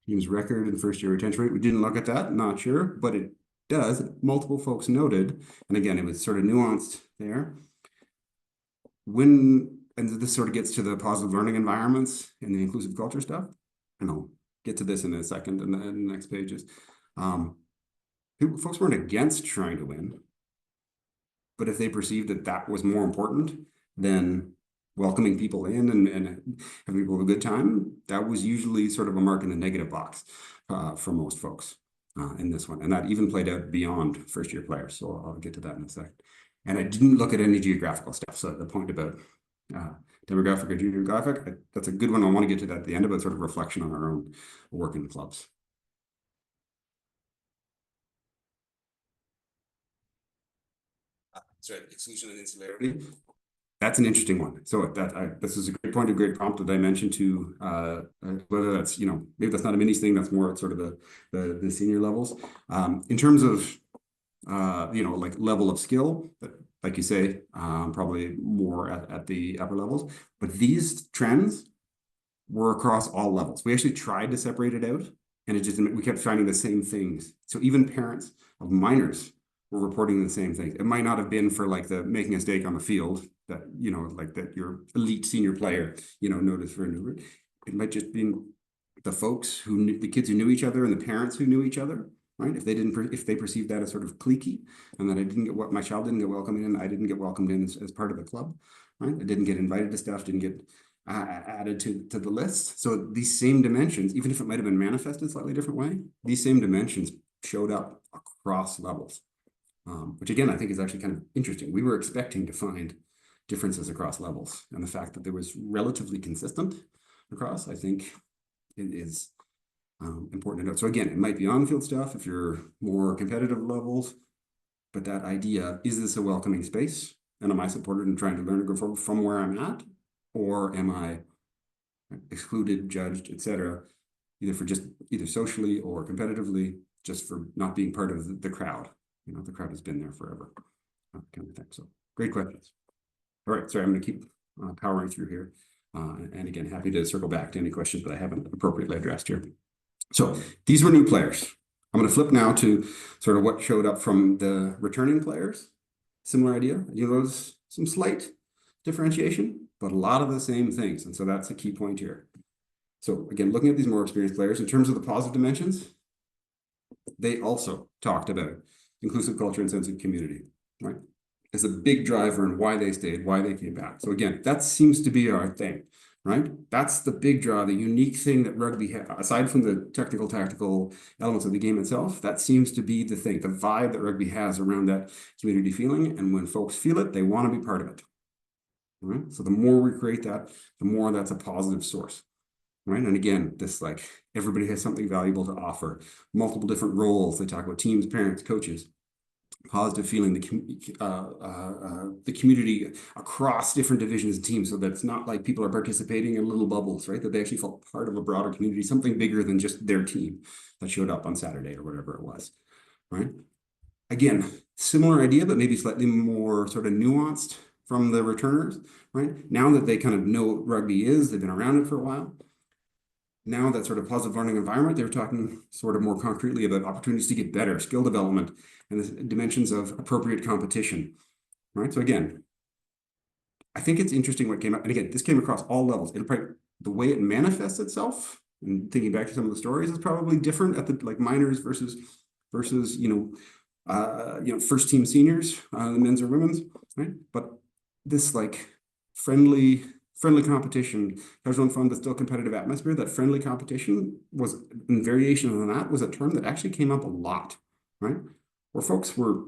Team's record and first year retention rate. We didn't look at that, not sure, but it does. Multiple folks noted, and again, it was sort of nuanced there. And this sort of gets to the positive learning environments and the inclusive culture stuff. And I'll get to this in a second in the next pages. Folks weren't against trying to win, but if they perceived that was more important than welcoming people in and having people have a good time, that was usually sort of a mark in the negative box for most folks in this one. And that even played out beyond first year players. So I'll get to that in a second. And I didn't look at any geographical stuff. So the point about demographic or geographic, that's a good one. I want to get to that at the end, about sort of reflection on our own work in the clubs. So exclusion and insularity. That's an interesting one. So this is a great point, a great prompt that I mentioned to whether that's, maybe that's not a minis thing, that's more at sort of the senior levels. In terms of, like level of skill, like you say, probably more at the upper levels. But these trends were across all levels. We actually tried to separate it out, and we kept finding the same things. So even parents of minors were reporting the same things. It might not have been for like the making a mistake on the field that, like that your elite senior player, noticed for a new. It might just be the folks who knew, the kids who knew each other and the parents who knew each other, right? If they perceived that as sort of cliquey, and that I didn't get what my child didn't get welcomed in, I didn't get welcomed in as part of the club, right? I didn't get invited to stuff, didn't get added to the list. So these same dimensions, even if it might have been manifested slightly different way, these same dimensions showed up across levels, which again, I think is actually kind of interesting. We were expecting to find differences across levels, and the fact that there was relatively consistent across, I think it is important to note. So again, it might be on-field stuff if you're more competitive levels, but that idea, is this a welcoming space? And am I supported in trying to learn and grow from where I'm at? Or am I excluded, judged, etc., either socially or competitively, just for not being part of the crowd? The crowd has been there forever, kind of thing. So great questions. All right, sorry, I'm going to keep powering through here. And again, happy to circle back to any questions that I haven't appropriately addressed here. So these were new players. I'm going to flip now to sort of what showed up from the returning players. Similar idea. There's some slight differentiation, but a lot of the same things. And so that's a key point here. So again, looking at these more experienced players, in terms of the positive dimensions, they also talked about inclusive culture and sense of community, right? As a big driver in why they stayed, why they came back. So again, that seems to be our thing, right? That's the big draw, the unique thing that rugby has, aside from the technical, tactical elements of the game itself, that seems to be the thing, the vibe that rugby has around that community feeling. And when folks feel it, they want to be part of it, right? So the more we create that, the more that's a positive source, right? And again, this everybody has something valuable to offer, multiple different roles. They talk about teams, parents, coaches. Positive feeling, the community across different divisions and teams, so that it's not like people are participating in little bubbles, right? That they actually felt part of a broader community, something bigger than just their team that showed up on Saturday or whatever it was, right? Again, similar idea, but maybe slightly more sort of nuanced from the returners, right? Now that they kind of know what rugby is, they've been around it for a while. Now that sort of positive learning environment, they're talking sort of more concretely about opportunities to get better, skill development, and the dimensions of appropriate competition, right? So again, I think it's interesting what came up. And again, this came across all levels. The way it manifests itself, and thinking back to some of the stories, is probably different at the minors versus first team seniors, the men's or women's, right? But this friendly competition, casual and fun, but still competitive atmosphere, that friendly competition was, in variation on that, was a term that actually came up a lot, right? Where folks were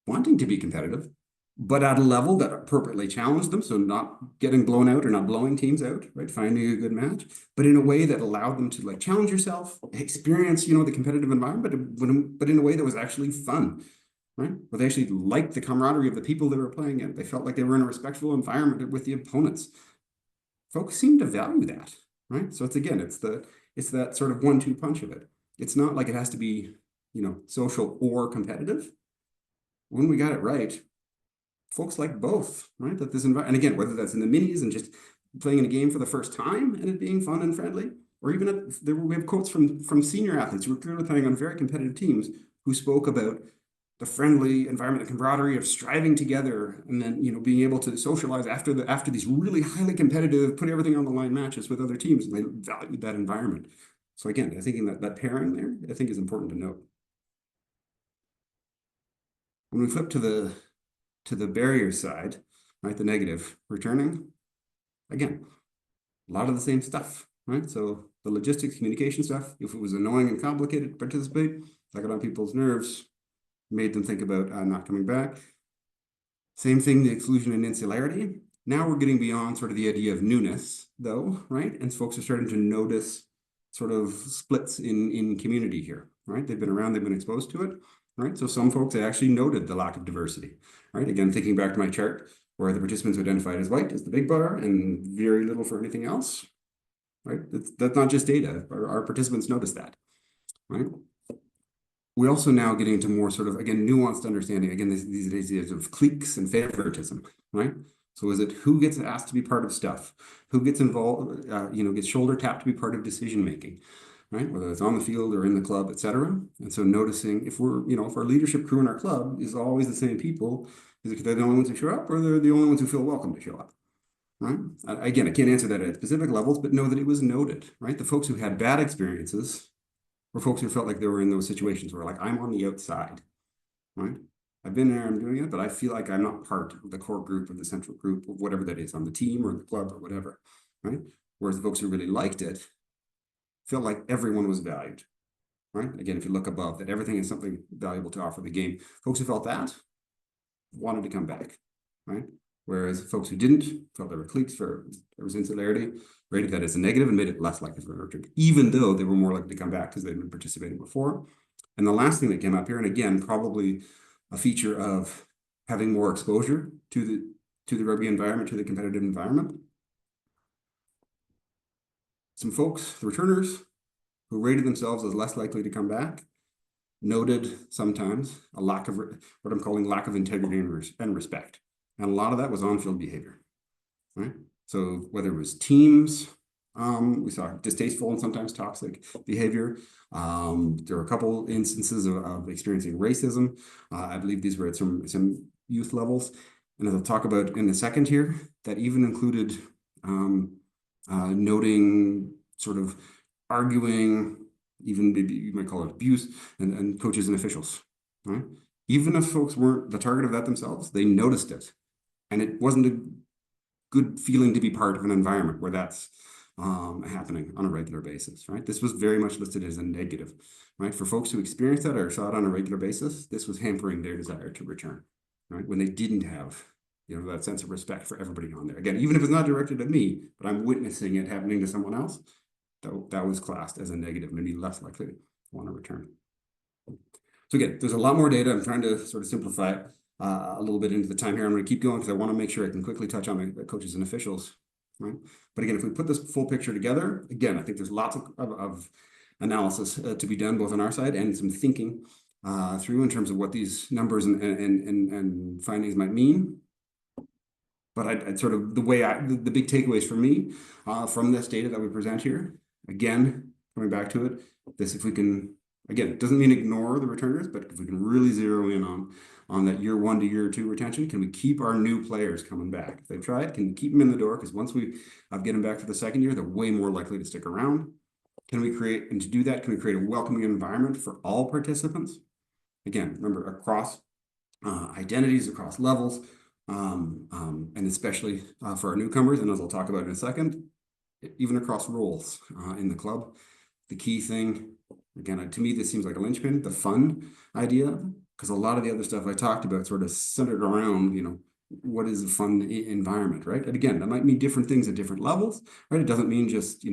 wanting to be competitive, but at a level that appropriately challenged them. So not getting blown out or not blowing teams out, right? Finding a good match, but in a way that allowed them to challenge yourself, experience, the competitive environment, but in a way that was actually fun, right? Where they actually liked the camaraderie of the people they were playing in. They felt like they were in a respectful environment with the opponents. Folks seem to value that, right? So it's that sort of 1-2 punch of it. It's not like it has to be, social or competitive. When we got it right, folks like both, right? That this environment, and again, whether that's in the minis and just playing in a game for the first time and it being fun and friendly, or even we have quotes from senior athletes who were clearly playing on very competitive teams who spoke about the friendly environment, the camaraderie of striving together, and then being able to socialize after these really highly competitive, put everything on the line matches with other teams, and they valued that environment. So again, I think that pairing there, I think, is important to note. When we flip to the barrier side, right, the negative, returning, again, a lot of the same stuff, right? So the logistics, communication stuff, if it was annoying and complicated to participate, that got on people's nerves, made them think about not coming back. Same thing, the exclusion and insularity. Now we're getting beyond sort of the idea of newness, though, right? And folks are starting to notice sort of splits in community here, right? They've been around, they've been exposed to it, right? So some folks actually noted the lack of diversity, right? Again, thinking back to my chart where the participants identified as white as the big bar and very little for anything else, right? That's not just data. Our participants noticed that, right? We also now getting into more sort of, again, nuanced understanding, again, these ideas of cliques and favoritism, right? So is it who gets asked to be part of stuff? Who gets involved, gets shoulder tapped to be part of decision-making, right? Whether it's on the field or in the club, et cetera. And so noticing if if our leadership crew in our club is always the same people, is it they're the only ones who show up or they're the only ones who feel welcome to show up, right? Again, I can't answer that at specific levels, but know that it was noted, right? The folks who had bad experiences were folks who felt like they were in those situations where like, I'm on the outside, right? I've been there, I'm doing it, but I feel like I'm not part of the core group or the central group or whatever that is on the team or the club or whatever, right? Whereas the folks who really liked it felt like everyone was valued, right? Again, if you look above, that everything is something valuable to offer the game. Folks who felt that wanted to come back, right? Whereas folks who didn't felt there were cliques for there was insularity, rated that as a negative and made it less likely for a return, even though they were more likely to come back because they'd been participating before. And the last thing that came up here, and again, probably a feature of having more exposure to the rugby environment, to the competitive environment. Some folks, the returners, who rated themselves as less likely to come back, noted sometimes a lack of what I'm calling lack of integrity and respect. And a lot of that was on-field behavior, right? So whether it was teams, we saw distasteful and sometimes toxic behavior. There were a couple instances of experiencing racism. I believe these were at some youth levels. And as I'll talk about in a second here, that even included noting sort of arguing, even maybe you might call it abuse, and coaches and officials, right? Even if folks weren't the target of that themselves, they noticed it. And it wasn't a good feeling to be part of an environment where that's happening on a regular basis, right? This was very much listed as a negative, right? For folks who experienced that or saw it on a regular basis, this was hampering their desire to return, right? When they didn't have, that sense of respect for everybody on there. Again, even if it's not directed at me, but I'm witnessing it happening to someone else, that was classed as a negative, maybe less likely to want to return. So again, there's a lot more data. I'm trying to sort of simplify it a little bit into the time here. I'm going to keep going because I want to make sure I can quickly touch on the coaches and officials, right? But again, if we put this full picture together, again, I think there's lots of analysis to be done, both on our side and some thinking through in terms of what these numbers and findings might mean. But I'd sort of the big takeaways for me from this data that we present here, again, coming back to it, if we can, again, it doesn't mean ignore the returners, but if we can really zero in on that year 1 to year 2 retention, can we keep our new players coming back? If they've tried, can we keep them in the door? Because once we get them back for the second year, they're way more likely to stick around. Can we create, and to do that, can we create a welcoming environment for all participants? Again, remember, across identities, across levels, and especially for our newcomers, and as I'll talk about in a second, even across roles in the club. The key thing, again, to me, this seems like a linchpin, the fun idea, because a lot of the other stuff I talked about sort of centered around, what is a fun environment, right? And again, that might mean different things at different levels, right? It doesn't mean just,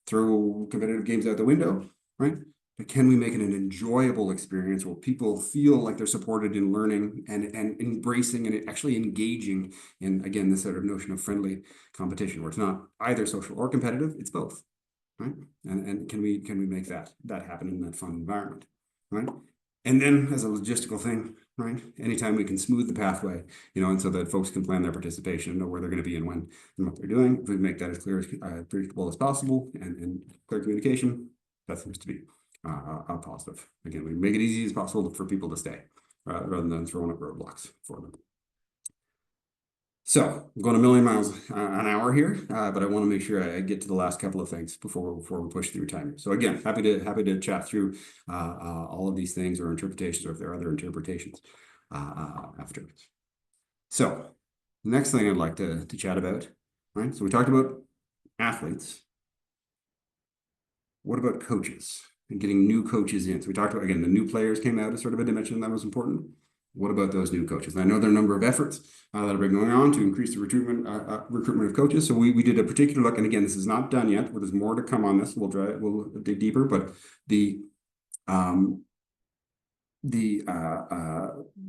throw competitive games out the window, right? But can we make it an enjoyable experience where people feel like they're supported in learning and embracing and actually engaging in, again, this sort of notion of friendly competition, where it's not either social or competitive, it's both, right? And can we make that happen in that fun environment, right? And then as a logistical thing, right? Anytime we can smooth the pathway, and so that folks can plan their participation and know where they're going to be and when and what they're doing, if we make that as clear as predictable as possible and clear communication, that seems to be a positive. Again, we make it easy as possible for people to stay rather than throwing up roadblocks for them. So I'm going a million miles an hour here, but I want to make sure I get to the last couple of things before we push through time. So again, happy to chat through all of these things or interpretations, or if there are other interpretations afterwards. So next thing I'd like to chat about, right? So we talked about athletes. What about coaches and getting new coaches in? So we talked about, again, the new players came out as sort of a dimension that was important. What about those new coaches? And I know there are a number of efforts that have been going on to increase the recruitment of coaches. So we did a particular look, and again, this is not done yet. There's more to come on this. We'll dig deeper, but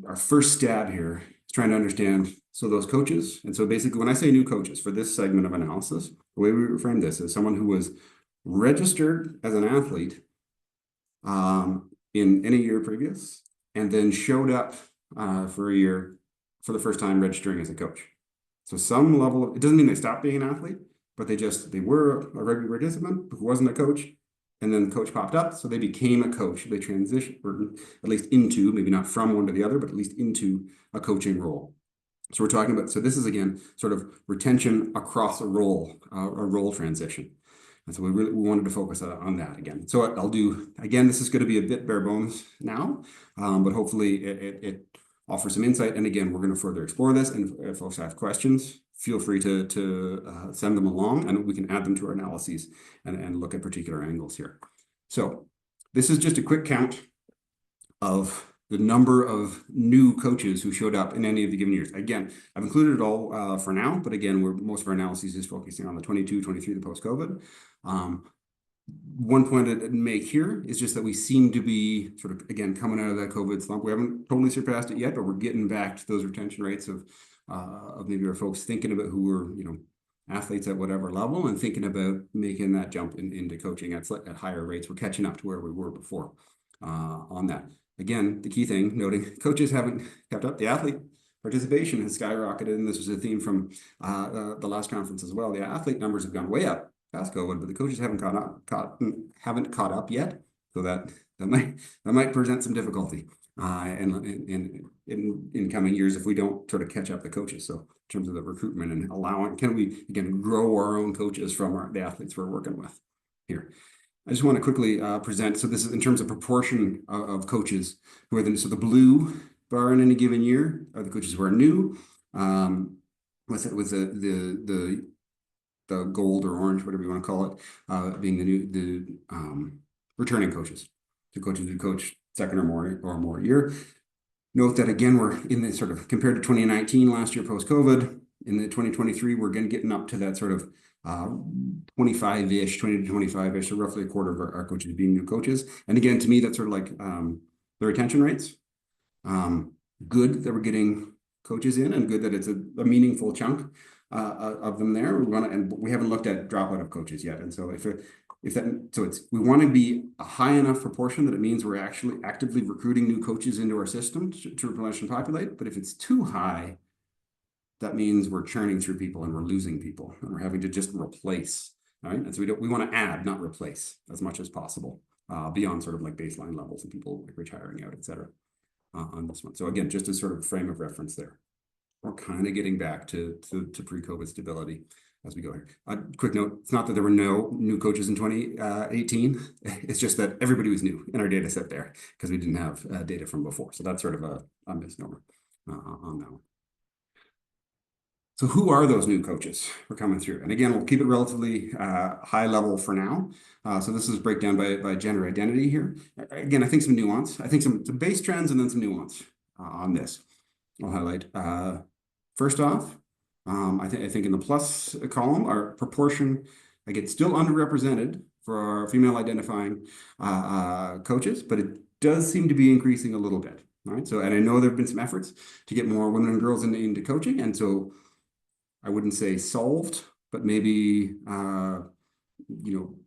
our first stab here is trying to understand those coaches. And so basically, when I say new coaches for this segment of analysis, the way we frame this is someone who was registered as an athlete in any year previous, and then showed up for a year for the first time registering as a coach. So some level of, it doesn't mean they stopped being an athlete, but they were a rugby participant who wasn't a coach, and then the coach popped up, so they became a coach. They transitioned, or at least into, maybe not from one to the other, but at least into a coaching role. So we're talking about, so this is again, sort of retention across a role transition. And so we wanted to focus on that again. So I'll do, again, this is going to be a bit bare bones now, but hopefully it offers some insight. And again, we're going to further explore this. And if folks have questions, feel free to send them along and we can add them to our analyses and look at particular angles here. So this is just a quick count of the number of new coaches who showed up in any of the given years. Again, I've included it all for now, but again, most of our analysis is focusing on the 22, 23, the post-COVID. One point I'd make here is just that we seem to be sort of, again, coming out of that COVID slump. We haven't totally surpassed it yet, but we're getting back to those retention rates of maybe our folks thinking about who were, athletes at whatever level and thinking about making that jump into coaching at higher rates. We're catching up to where we were before on that. Again, the key thing, noting coaches haven't kept up. The athlete participation has skyrocketed, and this was a theme from the last conference as well. The athlete numbers have gone way up past COVID, but the coaches haven't caught up yet. So that might present some difficulty in coming years if we don't sort of catch up the coaches. So in terms of the recruitment and can we again grow our own coaches from the athletes we're working with here? I just want to quickly present. So this is in terms of proportion of coaches who are so the blue bar in any given year are the coaches who are new. With the gold or orange, whatever you want to call it, being the returning coaches, the coaches who coach second or more year. Note that again, we're in the sort of compared to 2019 last year post-COVID. In the 2023, we're getting up to that sort of 25-ish, 20 to 25-ish, so roughly a quarter of our coaches being new coaches. And again, to me, that's sort of like the retention rates. Good that we're getting coaches in, and good that it's a meaningful chunk of them there. We haven't looked at dropout of coaches yet. And so we want to be a high enough proportion that it means we're actually actively recruiting new coaches into our system to replenish and populate. But if it's too high, that means we're churning through people and we're losing people and we're having to just replace, right? And so we want to add, not replace as much as possible beyond sort of like baseline levels and people like retiring out, et cetera, on this one. So again, just a sort of frame of reference there. We're kind of getting back to pre-COVID stability as we go here. Quick note, it's not that there were no new coaches in 2018. It's just that everybody was new in our data set there because we didn't have data from before. So that's sort of a misnomer on that one. So who are those new coaches we're coming through? And again, we'll keep it relatively high level for now. So this is breakdown by gender identity here. Again, I think some nuance. I think some base trends and then some nuance on this. I'll highlight. First off, I think in the plus column, our proportion, again, still underrepresented for our female identifying coaches, but it does seem to be increasing a little bit. Right. So, and I know there have been some efforts to get more women and girls into coaching. And so I wouldn't say solved, but maybe,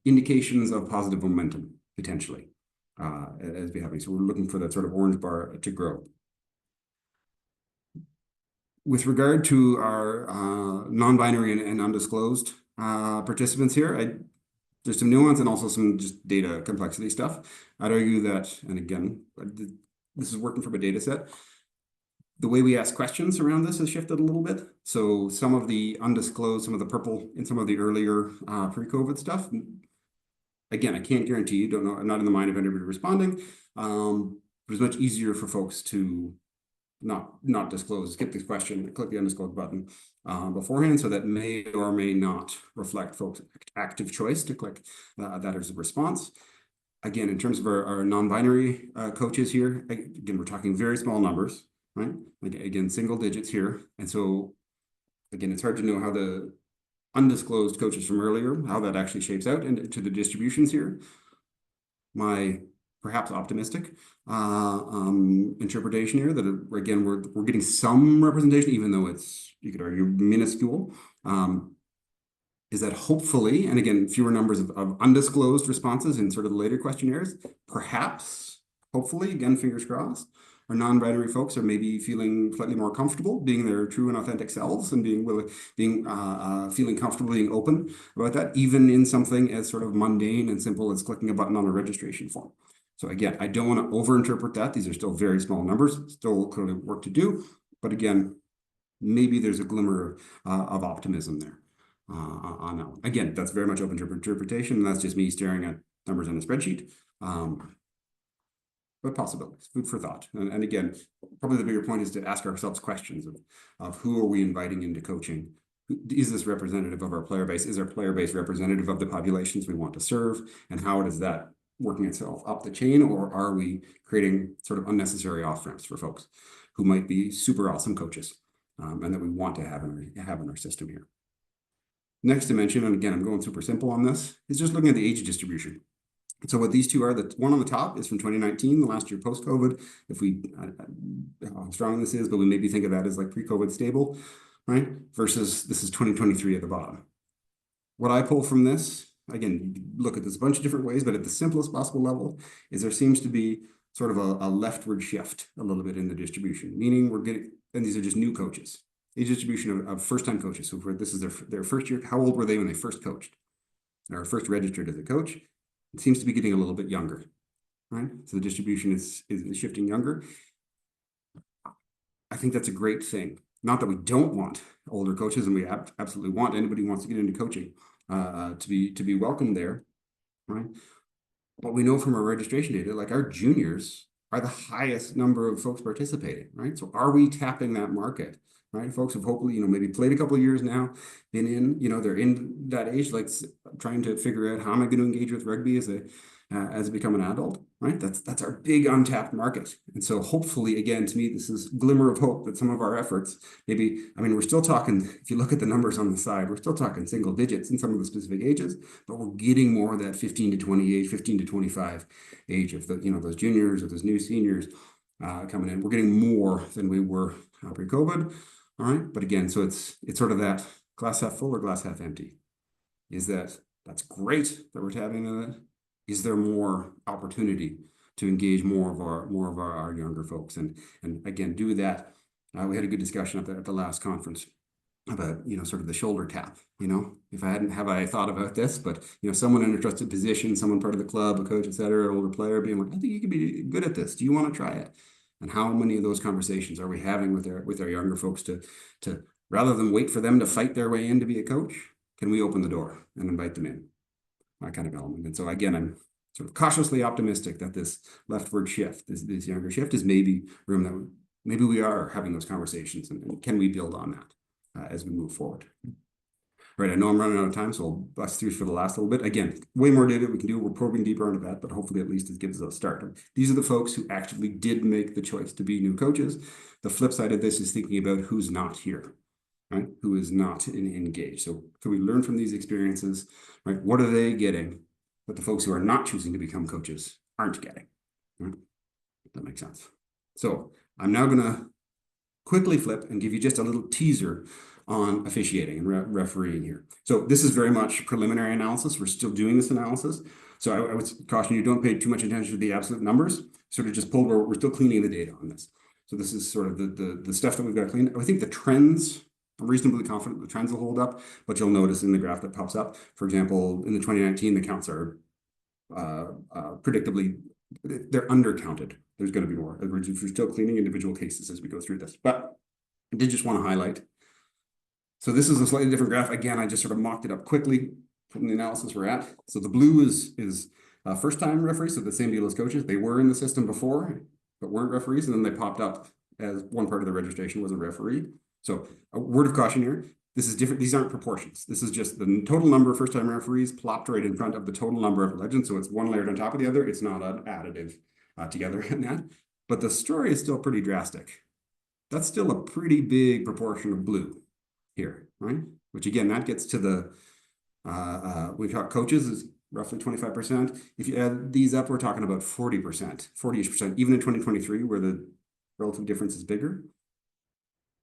indications of positive momentum potentially as we have. So we're looking for that sort of orange bar to grow. With regard to our non-binary and undisclosed participants here, there's some nuance and also some just data complexity stuff. I'd argue that, and again, this is working from a data set. The way we ask questions around this has shifted a little bit. So some of the undisclosed, some of the purple in some of the earlier pre-COVID stuff. Again, I can't guarantee you, don't know, I'm not in the mind of anybody responding. But it's much easier for folks to not disclose, skip this question, click the undisclosed button beforehand. So that may or may not reflect folks' active choice to click that as a response. Again, in terms of our non-binary coaches here, again, we're talking very small numbers. Right? Again, single digits here. And so, again, it's hard to know how the undisclosed coaches from earlier, how that actually shapes out into the distributions here. My perhaps optimistic interpretation here that, again, we're getting some representation, even though it's, you could argue, minuscule, is that hopefully, and again, fewer numbers of undisclosed responses in sort of the later questionnaires, perhaps, hopefully, again, fingers crossed, our non-binary folks are maybe feeling slightly more comfortable being their true and authentic selves and feeling comfortable being open about that, even in something as sort of mundane and simple as clicking a button on a registration form. So again, I don't want to overinterpret that. These are still very small numbers, still clearly work to do. But again, maybe there's a glimmer of optimism there on that one. Again, that's very much open to interpretation, and that's just me staring at numbers on a spreadsheet. But possibilities, food for thought. And again, probably the bigger point is to ask ourselves questions of who are we inviting into coaching? Is this representative of our player base? Is our player base representative of the populations we want to serve? And how is that working itself up the chain? Or are we creating sort of unnecessary off-ramps for folks who might be super awesome coaches and that we want to have in our system here? Next dimension, and again, I'm going super simple on this, is just looking at the age distribution. So what these two are, the one on the top is from 2019, the last year post-COVID. If we, how strong this is, but we maybe think of that as like pre-COVID stable, right? Versus this is 2023 at the bottom. What I pull from this, again, you look at this a bunch of different ways, but at the simplest possible level, is there seems to be sort of a leftward shift a little bit in the distribution, meaning we're getting, and these are just new coaches, age distribution of first-time coaches. So for this is their first year, how old were they when they first coached? Or first registered as a coach? It seems to be getting a little bit younger, right? So the distribution is shifting younger. I think that's a great thing. Not that we don't want older coaches, and we absolutely want anybody who wants to get into coaching to be welcome there, right? But we know from our registration data, like our juniors are the highest number of folks participating, right? So are we tapping that market? Right, folks have hopefully, maybe played a couple of years now, been in, they're in that age, like trying to figure out how am I going to engage with rugby as I become an adult, right? That's our big untapped market. And so hopefully, again, to me, this is glimmer of hope that some of our efforts, maybe, we're still talking, if you look at the numbers on the side, we're still talking single digits in some of the specific ages, but we're getting more of that 15 to 20 age, 15 to 25 age of the, those juniors or those new seniors coming in. We're getting more than we were pre-COVID. All right, but again, so it's sort of that glass half full or glass half empty. Is that's great that we're tapping into that? Is there more opportunity to engage more of our younger folks and again do that? We had a good discussion at the last conference about sort of the shoulder tap. If I hadn't have I thought about this, but someone in a trusted position, someone part of the club, a coach, etc., an older player, being like, I think you could be good at this. Do you want to try it? And how many of those conversations are we having with our younger folks to rather than wait for them to fight their way in to be a coach, can we open the door and invite them in? That kind of element. And so again, I'm sort of cautiously optimistic that this leftward shift, this younger shift, is maybe room that maybe we are having those conversations, and can we build on that as we move forward? Right, I know I'm running out of time, so I'll bust through for the last little bit. Again, way more data we can do. We're probing deeper into that, but hopefully at least it gives us a start. These are the folks who actually did make the choice to be new coaches. The flip side of this is thinking about who's not here, right? Who is not engaged. So can we learn from these experiences, right? What are they getting that the folks who are not choosing to become coaches aren't getting? Right? That makes sense. So I'm now going to quickly flip and give you just a little teaser on officiating and refereeing here. So this is very much preliminary analysis. We're still doing this analysis. So I would caution you, don't pay too much attention to the absolute numbers. Sort of just pull where we're still cleaning the data on this. So this is sort of the stuff that we've got to clean. I think the trends, I'm reasonably confident the trends will hold up, but you'll notice in the graph that pops up, for example, in the 2019, the counts are predictably, they're undercounted. There's going to be more. We're still cleaning individual cases as we go through this, but I did just want to highlight. So this is a slightly different graph. Again, I just sort of mocked it up quickly from the analysis we're at. So the blue is first-time referees, so the same deal as coaches. They were in the system before, but weren't referees, and then they popped up as one part of the registration was a referee. So a word of caution here. This is different. These aren't proportions. This is just the total number of first-time referees plopped right in front of the total number of legends. So it's one layered on top of the other. It's not an additive together in that. But the story is still pretty drastic. That's still a pretty big proportion of blue here, right? Which again, that gets to the, we've got coaches is roughly 25%. If you add these up, we're talking about 40%, 40-ish%, even in 2023, where the relative difference is bigger,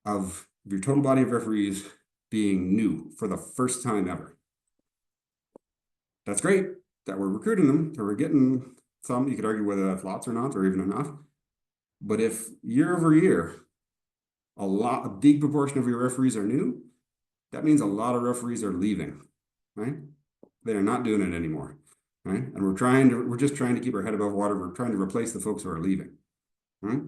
of your total body of referees being new for the first time ever. That's great that we're recruiting them, that we're getting some. You could argue whether that's lots or not, or even enough. But if year over year, a big proportion of your referees are new, that means a lot of referees are leaving, right? They are not doing it anymore, right? And we're just trying to keep our head above water. We're trying to replace the folks who are leaving, right?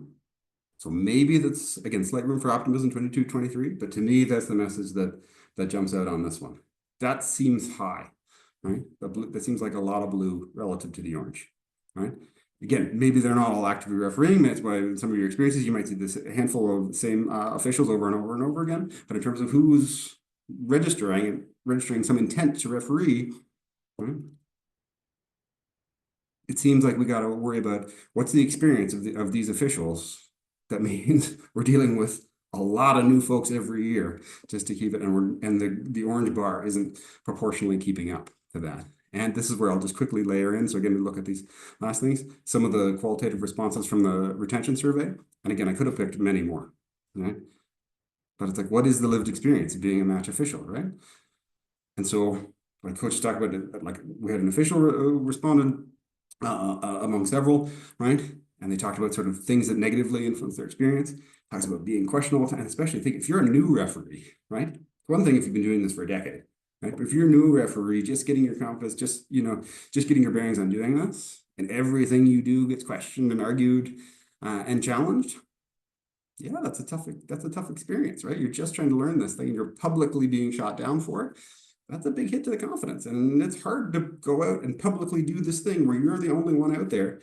So maybe that's, again, slight room for optimism, 22, 23, but to me, that's the message that jumps out on this one. That seems high, right? That seems like a lot of blue relative to the orange, right? Again, maybe they're not all actively refereeing. That's why in some of your experiences, you might see this handful of the same officials over and over and over again. But in terms of who's registering some intent to referee, right? It seems like we got to worry about what's the experience of these officials. That means we're dealing with a lot of new folks every year just to keep it, and the orange bar isn't proportionally keeping up to that. And this is where I'll just quickly layer in. So again, we look at these last things, some of the qualitative responses from the retention survey. And again, I could have picked many more, right? But it's like, what is the lived experience of being a match official, right? And so, like coaches talk about it, like we had an official responded among several, right? And they talked about sort of things that negatively influence their experience. Talks about being questionable, and especially think if you're a new referee, right? One thing if you've been doing this for a decade, right? But if you're a new referee, just getting your confidence, just getting your bearings on doing this, and everything you do gets questioned and argued and challenged. Yeah, that's a tough experience, right? You're just trying to learn this thing, and you're publicly being shot down for it. That's a big hit to the confidence, and it's hard to go out and publicly do this thing where you're the only one out there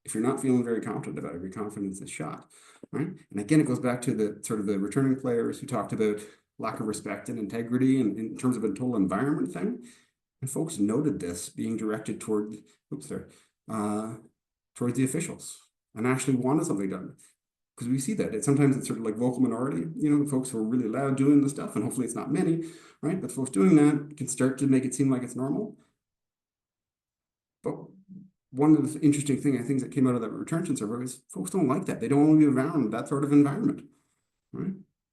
if you're not feeling very confident about it. Your confidence is shot, right? And again, it goes back to the sort of the returning players who talked about lack of respect and integrity and in terms of a total environment thing. And folks noted this being directed toward, towards the officials and actually wanted something done. Because we see that sometimes it's sort of like vocal minority, folks who are really loud doing the stuff, and hopefully it's not many, right? But folks doing that can start to make it seem like it's normal. But one of the interesting things that came out of that retention survey is folks don't like that. They don't want to be around that sort of environment, right?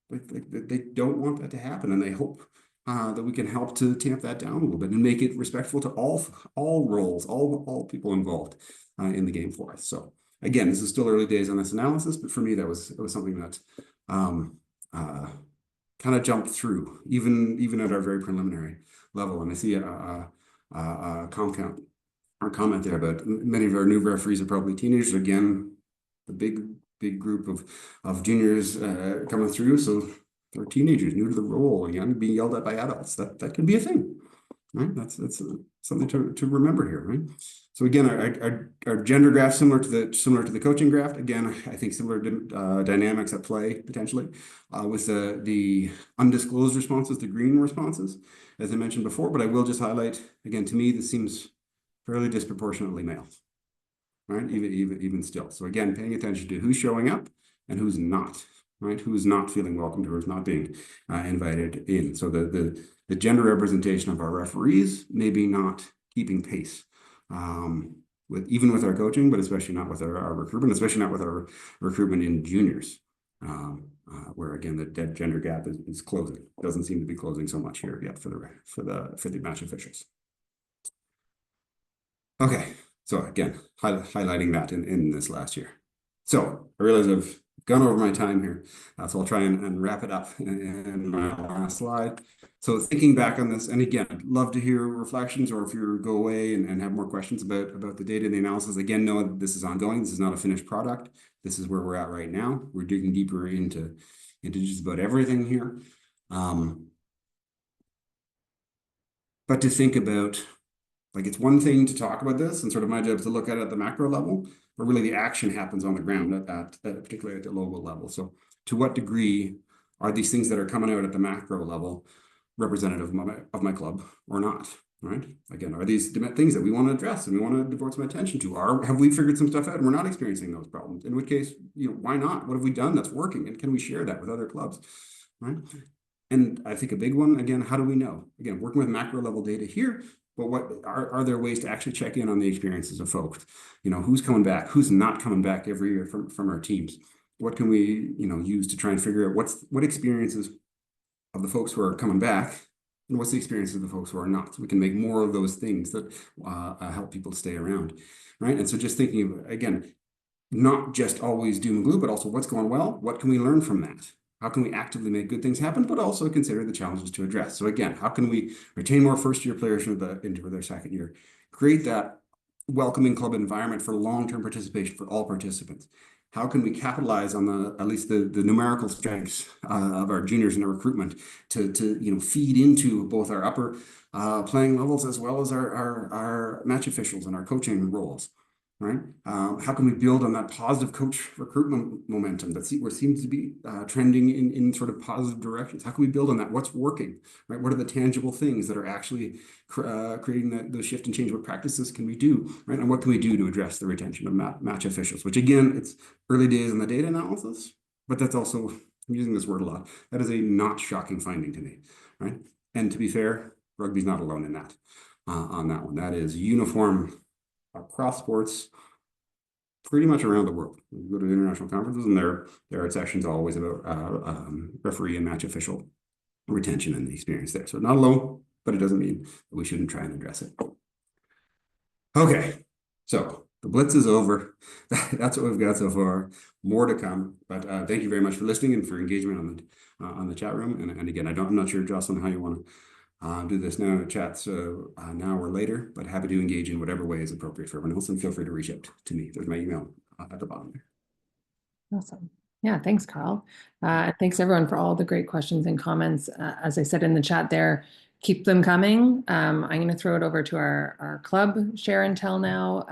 They don't want that to happen, and they hope that we can help to tamp that down a little bit and make it respectful to all roles, all people involved in the game for us. So again, this is still early days on this analysis, but for me, it was something that kind of jumped through, even at our very preliminary level. And I see a comment there about many of our new referees are probably teenagers. Again, the big group of juniors coming through, so they're teenagers, new to the role, being yelled at by adults. That could be a thing, right? That's something to remember here, right? So again, our gender graph similar to the coaching graph. Again, I think similar dynamics at play potentially with the undisclosed responses, the green responses, as I mentioned before. But I will just highlight again. To me, this seems fairly disproportionately male, right? Even still. So again, paying attention to who's showing up and who's not, right? Who's not feeling welcomed or who's not being invited in. So the gender representation of our referees maybe not keeping pace with our coaching, but especially not with our recruitment, especially not with our recruitment in juniors, where again the gender gap is closing. Doesn't seem to be closing so much here yet for the match officials. Okay, so again, highlighting that in this last year. So I realize I've gone over my time here, so I'll try and wrap it up in my last slide. So thinking back on this, and again, I'd love to hear reflections, or if you go away and have more questions about the data and the analysis. Again, know that this is ongoing. This is not a finished product. This is where we're at right now. We're digging deeper into just about everything here. But to think about, like, it's one thing to talk about this, and sort of my job is to look at it at the macro level, but really the action happens on the ground particularly at the local level. So to what degree are these things that are coming out at the macro level representative of my club or not, right? Again, are these things that we want to address and we want to devote some attention to? Have we figured some stuff out and we're not experiencing those problems? In which case, why not? What have we done that's working? And can we share that with other clubs, right? And I think a big one, again, how do we know? Again, working with macro level data here, but what are there ways to actually check in on the experiences of folks? Who's coming back? Who's not coming back every year from our teams? What can we, use to try and figure out what experiences of the folks who are coming back and what's the experiences of the folks who are not? So we can make more of those things that help people stay around, right? And so just thinking of, again, not just always doom and gloom, but also what's going well. What can we learn from that? How can we actively make good things happen, but also consider the challenges to address? So again, how can we retain more first-year players into their second year? Create that welcoming club environment for long-term participation for all participants. how can we capitalize on at least the numerical strengths of our juniors in our recruitment to feed into both our upper playing levels as well as our match officials and our coaching roles, right? How can we build on that positive coach recruitment momentum that seems to be trending in sort of positive directions? How can we build on that? What's working, right? What are the tangible things that are actually creating the shift and change? What practices can we do, right? And what can we do to address the retention of match officials? Which again, it's early days in the data analysis, but that's also, I'm using this word a lot, that is a not shocking finding to me, right? And to be fair, rugby's not alone in that, on that one. That is uniform across sports pretty much around the world. You go to international conferences and there are sections always about referee and match official retention and the experience there. So not alone, but it doesn't mean that we shouldn't try and address it. Okay, so the blitz is over. That's what we've got so far. More to come, but thank you very much for listening and for engagement on the chat room. And again, I'm not sure, Jocelyn, how you want to do this now in a chat, so now or later, but happy to engage in whatever way is appropriate for everyone else, and feel free to reach out to me. There's my email at the bottom there. Awesome. Yeah, thanks, Karl. Thanks everyone for all the great questions and comments. As I said in the chat there, keep them coming. I'm going to throw it over to our club share and tell now,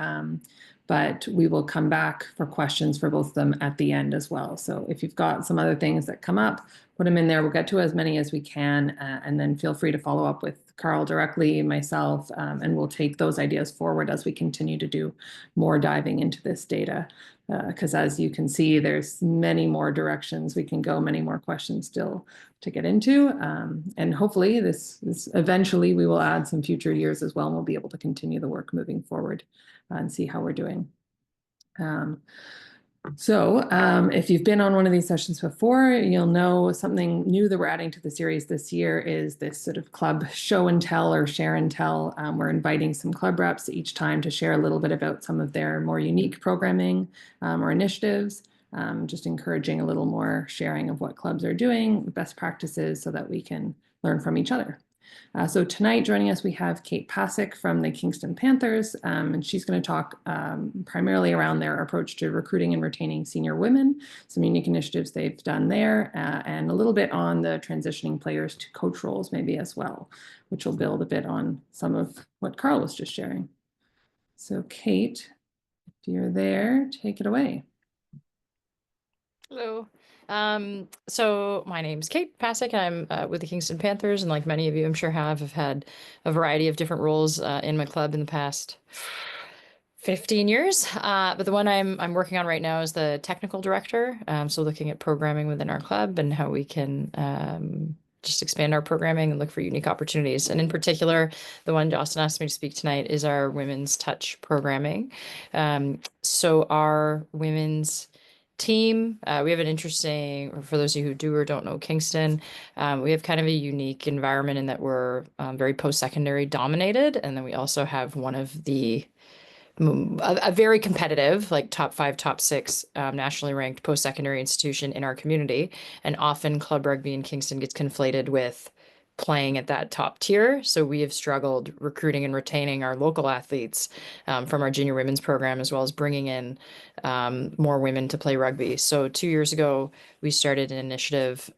but we will come back for questions for both of them at the end as well. So if you've got some other things that come up, put them in there. We'll get to as many as we can, and then feel free to follow up with Karl directly, myself, and we'll take those ideas forward as we continue to do more diving into this data. Because as you can see, there's many more directions we can go, many more questions still to get into. And hopefully this eventually we will add some future years as well, and we'll be able to continue the work moving forward and see how we're doing. If you've been on one of these sessions before, you'll know something new that we're adding to the series this year is this sort of club show and tell or share and tell. We're inviting some club reps each time to share a little bit about some of their more unique programming or initiatives, just encouraging a little more sharing of what clubs are doing, best practices, so that we can learn from each other. So tonight joining us, we have Kate Pasick from the Kingston Panthers, and she's going to talk primarily around their approach to recruiting and retaining senior women, some unique initiatives they've done there, and a little bit on the transitioning players to coach roles maybe as well, which will build a bit on some of what Karl was just sharing. So Kate, if you're there, take it away. Hello. So my name's Kate Pasick. I'm with the Kingston Panthers, and like many of you, I'm sure have had a variety of different roles in my club in the past 15 years. But the one I'm working on right now is the technical director. So looking at programming within our club and how we can just expand our programming and look for unique opportunities. And in particular, the one Jocelyn asked me to speak tonight is our women's touch programming. So our women's team, we have an interesting, for those of you who do or don't know Kingston, we have kind of a unique environment in that we're very post-secondary dominated. And then we also have one of the a very competitive, like top 5, top 6 nationally ranked post-secondary institution in our community. And often club rugby in Kingston gets conflated with playing at that top tier. So we have struggled recruiting and retaining our local athletes from our junior women's program, as well as bringing in more women to play rugby. So 2 years ago, we started an initiative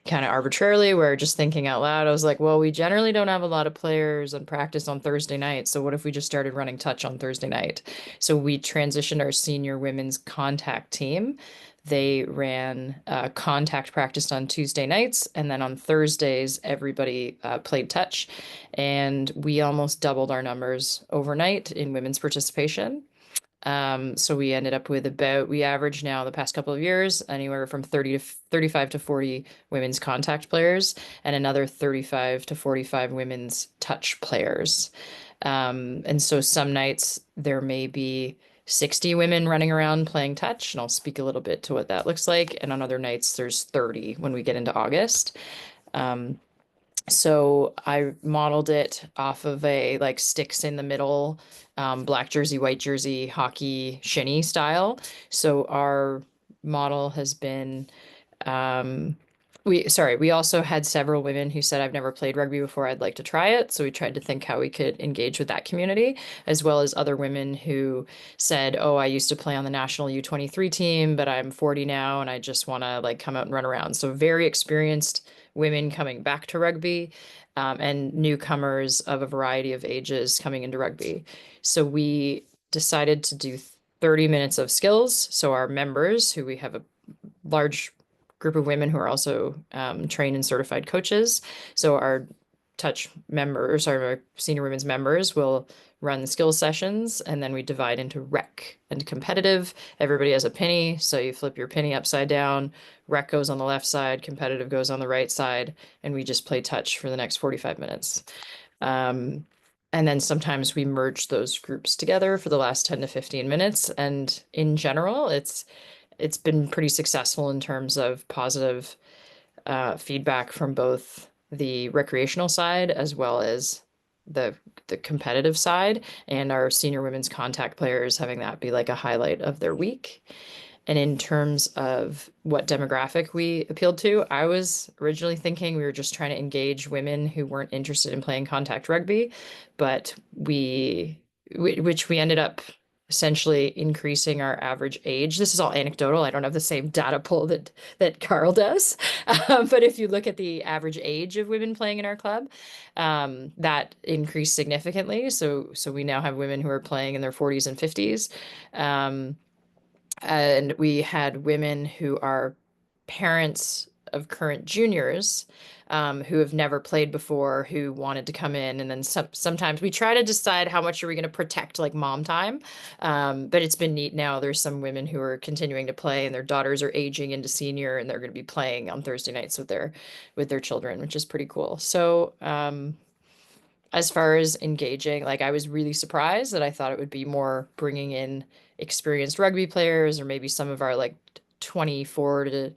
kind of arbitrarily, where just thinking out loud, I was like, well, we generally don't have a lot of players on practice on Thursday night. So what if we just started running touch on Thursday night? So we transitioned our senior women's contact team. They ran contact practice on Tuesday nights, and then on Thursdays, everybody played touch. And we almost doubled our numbers overnight in women's participation. So we ended up with we average now the past couple of years, anywhere from 35 to 40 women's contact players and another 35 to 45 women's touch players. And so some nights there may be 60 women running around playing touch, and I'll speak a little bit to what that looks like. And on other nights, there's 30 when we get into August. So I modeled it off of a like sticks in the middle, black jersey, white jersey, hockey, shinny style. So our model has been we also had several women who said, I've never played rugby before, I'd like to try it. So we tried to think how we could engage with that community, as well as other women who said, oh, I used to play on the national U23 team, but I'm 40 now and I just want to like come out and run around. So very experienced women coming back to rugby, and newcomers of a variety of ages coming into rugby. So we decided to do 30 minutes of skills. So our members, who we have a large group of women who are also trained and certified coaches. So our touch members, our senior women's members, will run the skills sessions, and then we divide into rec and competitive. Everybody has a penny, so you flip your penny upside down. Rec goes on the left side, competitive goes on the right side, and we just play touch for the next 45 minutes. And then sometimes we merge those groups together for the last 10 to 15 minutes. And in general, it's been pretty successful in terms of positive feedback from both the recreational side as well as the competitive side, and our senior women's contact players having that be like a highlight of their week. And in terms of what demographic we appealed to, I was originally thinking we were just trying to engage women who weren't interested in playing contact rugby, but which we ended up essentially increasing our average age. This is all anecdotal. I don't have the same data pool that Karl does. But if you look at the average age of women playing in our club, that increased significantly. So we now have women who are playing in their 40s and 50s. And we had women who are parents of current juniors, who have never played before, who wanted to come in. And then sometimes we try to decide how much are we going to protect like mom time. But it's been neat now. There's some women who are continuing to play, and their daughters are aging into senior, and they're going to be playing on Thursday nights with their children, which is pretty cool. So as far as engaging, like I was really surprised that I thought it would be more bringing in experienced rugby players, or maybe some of our like 24 to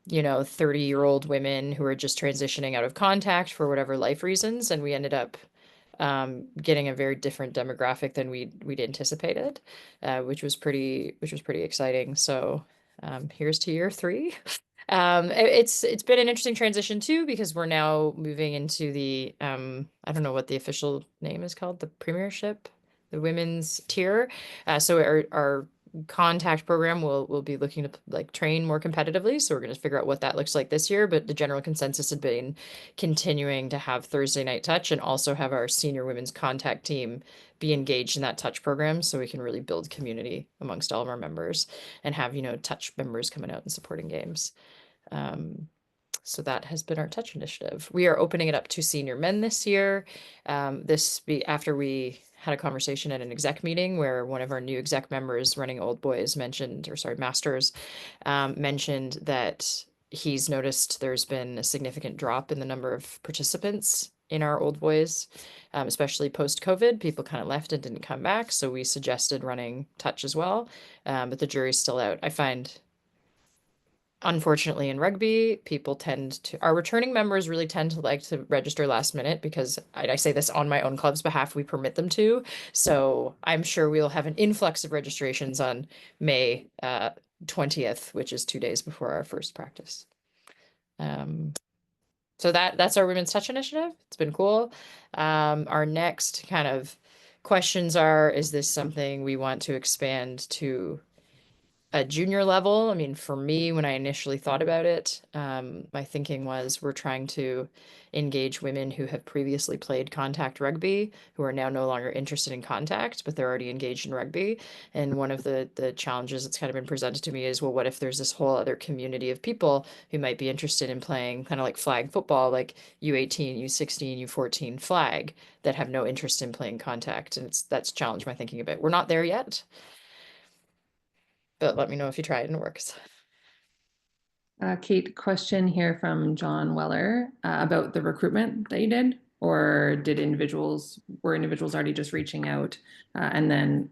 30-year-old women who are just transitioning out of contact for whatever life reasons. And we ended up getting a very different demographic than we'd anticipated, which was pretty exciting. So here's to year 3. It's been an interesting transition too, because we're now moving into the I don't know what the official name is called, the premiership, the women's tier. So our contact program will be looking to like train more competitively. So we're going to figure out what that looks like this year. But the general consensus had been continuing to have Thursday night touch, and also have our senior women's contact team be engaged in that touch program, so we can really build community amongst all of our members and have, touch members coming out and supporting games. So that has been our touch initiative. We are opening it up to senior men this year. This be after we had a conversation at an exec meeting where one of our new exec members running Old Boys Masters, mentioned that he's noticed there's been a significant drop in the number of participants in our Old Boys, especially post-COVID. People kind of left and didn't come back. So we suggested running touch as well, but the jury's still out. I find, unfortunately, in rugby, our returning members really tend to like to register last minute, because I say this on my own club's behalf, we permit them to. So I'm sure we'll have an influx of registrations on May 20th, which is 2 days before our first practice. So that's our Women's Touch Initiative. It's been cool. Our next kind of questions are, is this something we want to expand to a junior level? I mean, for me, when I initially thought about it, my thinking was we're trying to engage women who have previously played contact rugby, who are now no longer interested in contact, but they're already engaged in rugby. And one of the challenges that's kind of been presented to me is, well, what if there's this whole other community of people who might be interested in playing kind of like flag football, like U18, U16, U14 flag, that have no interest in playing contact? And that's challenged my thinking a bit. We're not there yet, but let me know if you try it and it works. Kate, question here from John Weller about the recruitment that you did, or were individuals already just reaching out? And then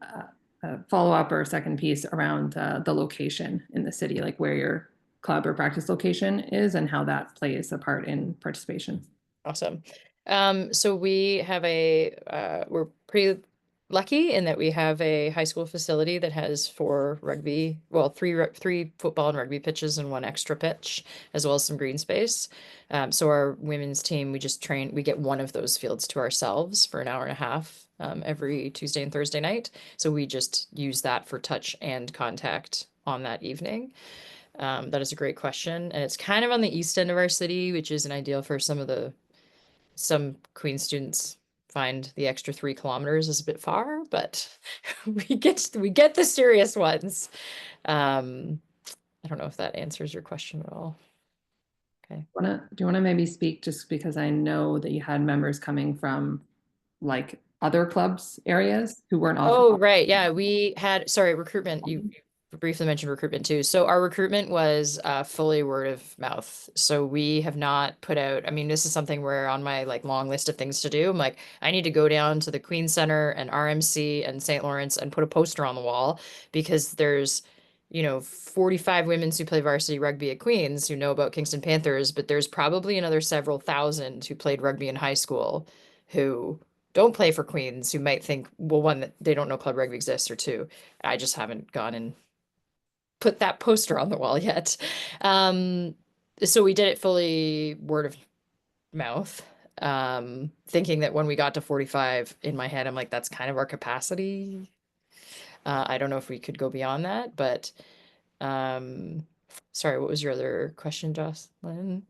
a follow-up or a second piece around the location in the city, like where your club or practice location is and how that plays a part in participation. Awesome. So we have we're pretty lucky in that we have a high school facility that has three football and rugby pitches and one extra pitch, as well as some green space. So our women's team, we get one of those fields to ourselves for an hour and a half every Tuesday and Thursday night. So we just use that for touch and contact on that evening. That is a great question. And it's kind of on the east end of our city, which is an ideal for some Queen students find the extra 3 kilometers is a bit far, but we get the serious ones. I don't know if that answers your question at all. Okay. Do you want to maybe speak, just because I know that you had members coming from like other clubs areas who weren't all. Oh, right. Yeah, we had, sorry, recruitment. You briefly mentioned recruitment too. So our recruitment was fully word of mouth. So we have not put out, I mean, this is something where on my like long list of things to do, I'm like, I need to go down to the Queen Center and RMC and St. Lawrence and put a poster on the wall, because there's, 45 women who play varsity rugby at Queens who know about Kingston Panthers, but there's probably another several thousand who played rugby in high school who don't play for Queens, who might think, well, one, that they don't know club rugby exists, or two, I just haven't gone and put that poster on the wall yet. So we did it fully word of mouth, thinking that when we got to 45, in my head, I'm like, that's kind of our capacity. I don't know if we could go beyond that, but sorry, what was your other question, Jocelyn?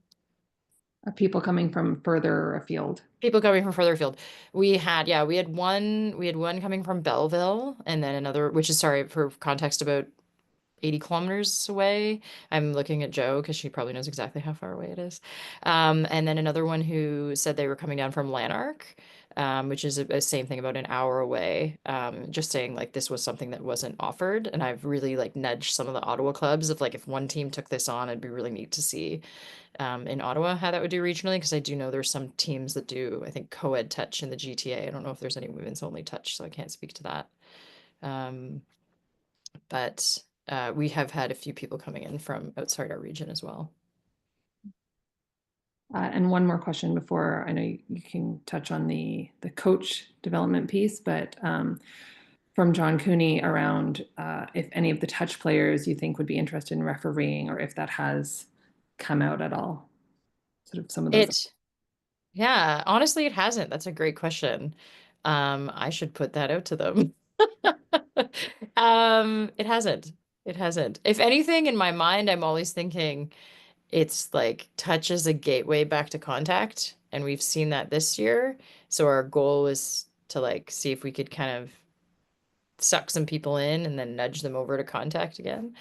People coming from further afield. People coming from further afield. We had one coming from Belleville, and then another, which is, sorry for context, about 80 kilometers away. I'm looking at Joe because she probably knows exactly how far away it is. And then another one who said they were coming down from Lanark, which is a same thing, about an hour away. Just saying like this was something that wasn't offered. And I've really like nudged some of the Ottawa clubs of like, if one team took this on, it'd be really neat to see in Ottawa how that would do regionally, because I do know there's some teams that do, I think, co-ed touch in the GTA. I don't know if there's any women's only touch, so I can't speak to that. But we have had a few people coming in from outside our region as well. And one more question before I know you can touch on the coach development piece, but from John Cooney around if any of the touch players you think would be interested in refereeing, or if that has come out at all. Sort of some of those. Yeah, honestly, it hasn't. That's a great question. I should put that out to them. It hasn't. It hasn't. If anything, in my mind, I'm always thinking it's like touch is a gateway back to contact, and we've seen that this year. So our goal was to like see if we could kind of suck some people in and then nudge them over to contact again.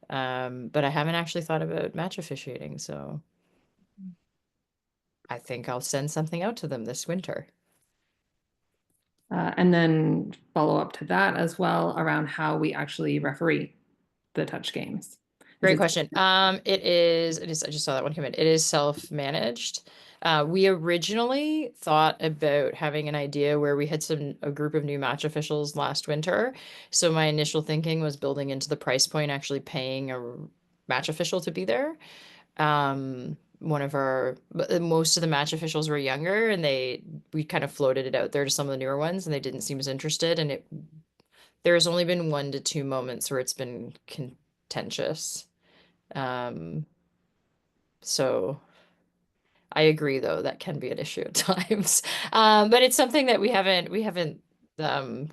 But I haven't actually thought about match officiating, so I think I'll send something out to them this winter. And then follow up to that as well around how we actually referee the touch games. Great question. It is, I just saw that one come in. It is self-managed. We originally thought about having an idea where we had a group of new match officials last winter. So my initial thinking was building into the price point, actually paying a match official to be there. Most of the match officials were younger, and we kind of floated it out there to some of the newer ones, and they didn't seem as interested. And there's only been 1 to 2 moments where it's been contentious. So I agree, though, that can be an issue at times. But it's something that we haven't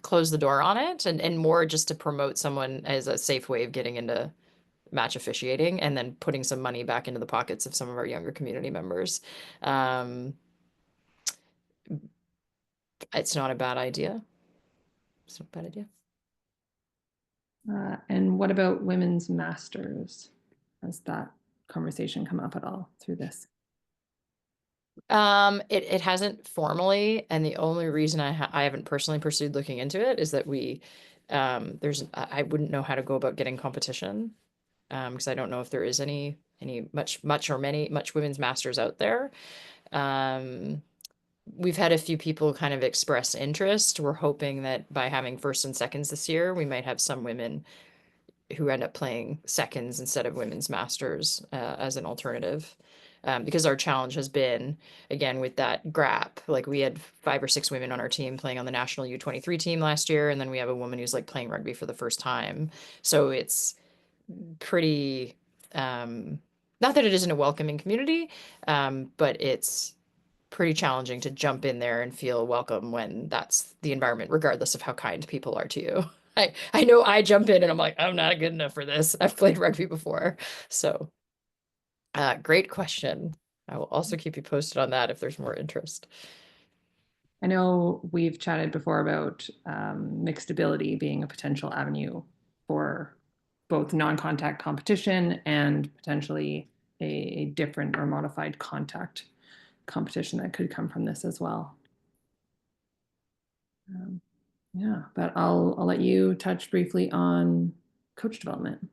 closed the door on it, and more just to promote someone as a safe way of getting into match officiating, and then putting some money back into the pockets of some of our younger community members. It's not a bad idea. It's not a bad idea. And what about women's masters? Has that conversation come up at all through this? It hasn't formally, and the only reason I haven't personally pursued looking into it is that I wouldn't know how to go about getting competition, because I don't know if there is any much women's masters out there. We've had a few people kind of express interest. We're hoping that by having first and seconds this year, we might have some women who end up playing seconds instead of women's masters as an alternative. because our challenge has been, again, with that gap, like we had 5 or 6 women on our team playing on the national U23 team last year, and then we have a woman who's like playing rugby for the first time. So it's pretty, not that it isn't a welcoming community, but it's pretty challenging to jump in there and feel welcome when that's the environment, regardless of how kind people are to you. I know I jump in and I'm like, I'm not good enough for this. I've played rugby before. So, great question. I will also keep you posted on that if there's more interest. I know we've chatted before about mixed ability being a potential avenue for both non-contact competition and potentially a different or modified contact competition that could come from this as well. Yeah, but I'll let you touch briefly on coach development.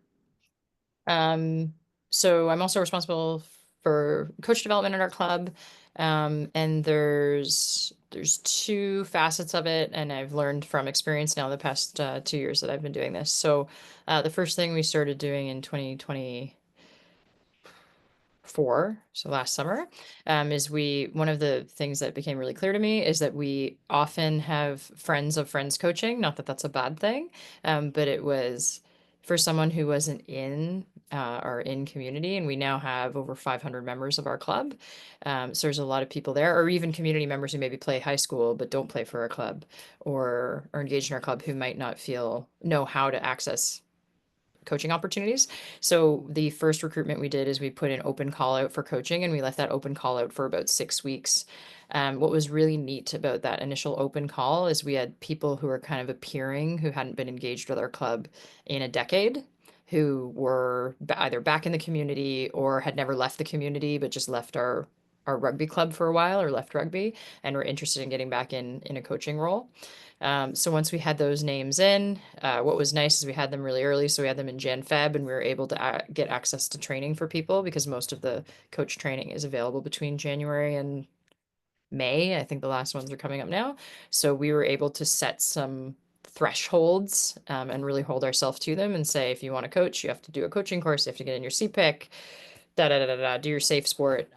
So I'm also responsible for coach development at our club. And there's 2 facets of it, and I've learned from experience now the past 2 years that I've been doing this. So the first thing we started doing in 2024, so last summer, is one of the things that became really clear to me is that we often have friends of friends coaching. Not that that's a bad thing, but it was for someone who wasn't in our in community, and we now have over 500 members of our club. So there's a lot of people there, or even community members who maybe play high school but don't play for our club, or are engaged in our club who might not know how to access coaching opportunities. So the first recruitment we did is we put an open call out for coaching, and we left that open call out for about 6 weeks. What was really neat about that initial open call is we had people who were kind of appearing who hadn't been engaged with our club in a decade, who were either back in the community or had never left the community but just left our rugby club for a while, or left rugby, and were interested in getting back in a coaching role. So once we had those names in, what was nice is we had them really early. So we had them in Jan Feb, and we were able to get access to training for people, because most of the coach training is available between January and May. I think the last ones are coming up now. So we were able to set some thresholds, and really hold ourselves to them and say, if you want to coach, you have to do a coaching course, you have to get in your CPIC, do your safe sport.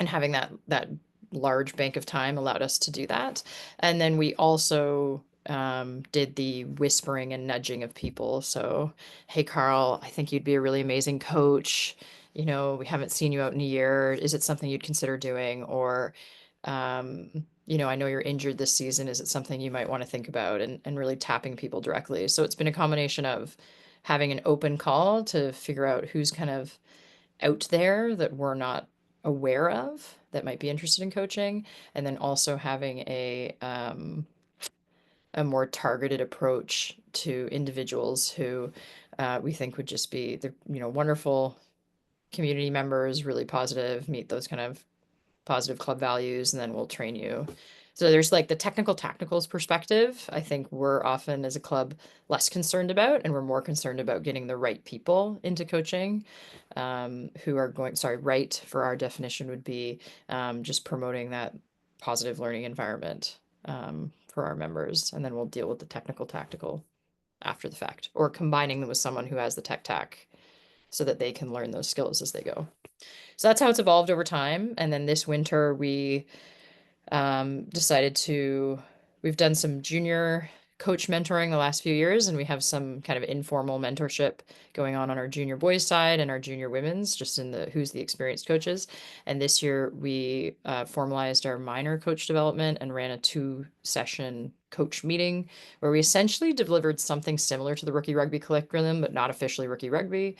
And having that large bank of time allowed us to do that. And then we also did the whispering and nudging of people. So, hey, Karl, I think you'd be a really amazing coach. We haven't seen you out in a year. Is it something you'd consider doing? Or, I know you're injured this season. Is it something you might want to think about? And really tapping people directly. So it's been a combination of having an open call to figure out who's kind of out there that we're not aware of that might be interested in coaching, and then also having a more targeted approach to individuals who we think would just be the wonderful community members, really positive, meet those kind of positive club values, and then we'll train you. So there's like the technical tacticals perspective. I think we're often as a club less concerned about, and we're more concerned about getting the right people into coaching, who are right for our definition would be just promoting that positive learning environment for our members. And then we'll deal with the technical tactical after the fact, or combining them with someone who has the tech tac so that they can learn those skills as they go. So that's how it's evolved over time. And then this winter, we we've done some junior coach mentoring the last few years, and we have some kind of informal mentorship going on our junior boys side and our junior women's, just in who's the experienced coaches. And this year we formalized our minor coach development and ran a 2-session coach meeting where we essentially delivered something similar to the rookie rugby curriculum, but not officially rookie rugby,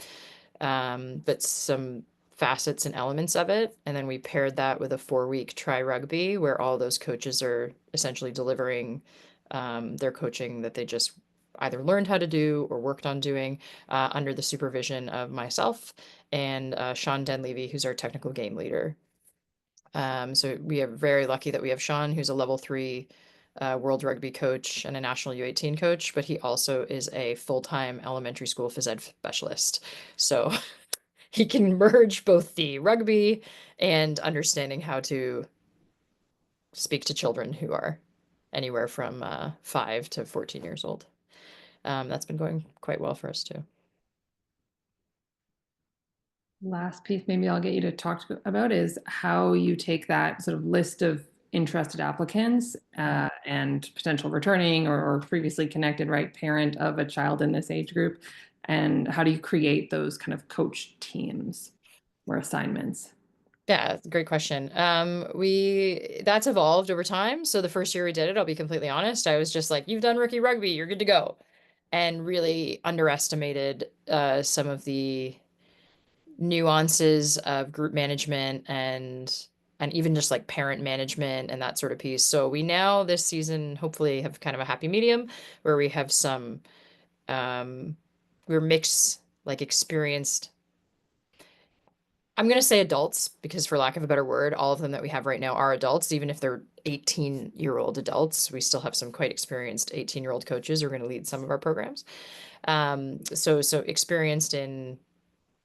but some facets and elements of it. And then we paired that with a 4-week try rugby, where all those coaches are essentially delivering their coaching that they just either learned how to do or worked on doing under the supervision of myself and Sean Denlevy, who's our technical game leader. So we are very lucky that we have Sean, who's a level 3 World Rugby coach and a national U18 coach, but he also is a full-time elementary school phys ed specialist. So he can merge both the rugby and understanding how to speak to children who are anywhere from 5 to 14 years old. That's been going quite well for us too. last piece maybe I'll get you to talk about is how you take that sort of list of interested applicants and potential returning or previously connected, right, parent of a child in this age group, and how do you create those kind of coach teams or assignments? Yeah, great question. That's evolved over time. So the first year we did it, I'll be completely honest, I was just like, you've done rookie rugby, you're good to go. And really underestimated some of the nuances of group management and even just like parent management and that sort of piece. So we now this season hopefully have kind of a happy medium where we have some we're mixed like experienced, I'm going to say adults because for lack of a better word, all of them that we have right now are adults. Even if they're 18-year-old adults, we still have some quite experienced 18-year-old coaches who are going to lead some of our programs. So experienced in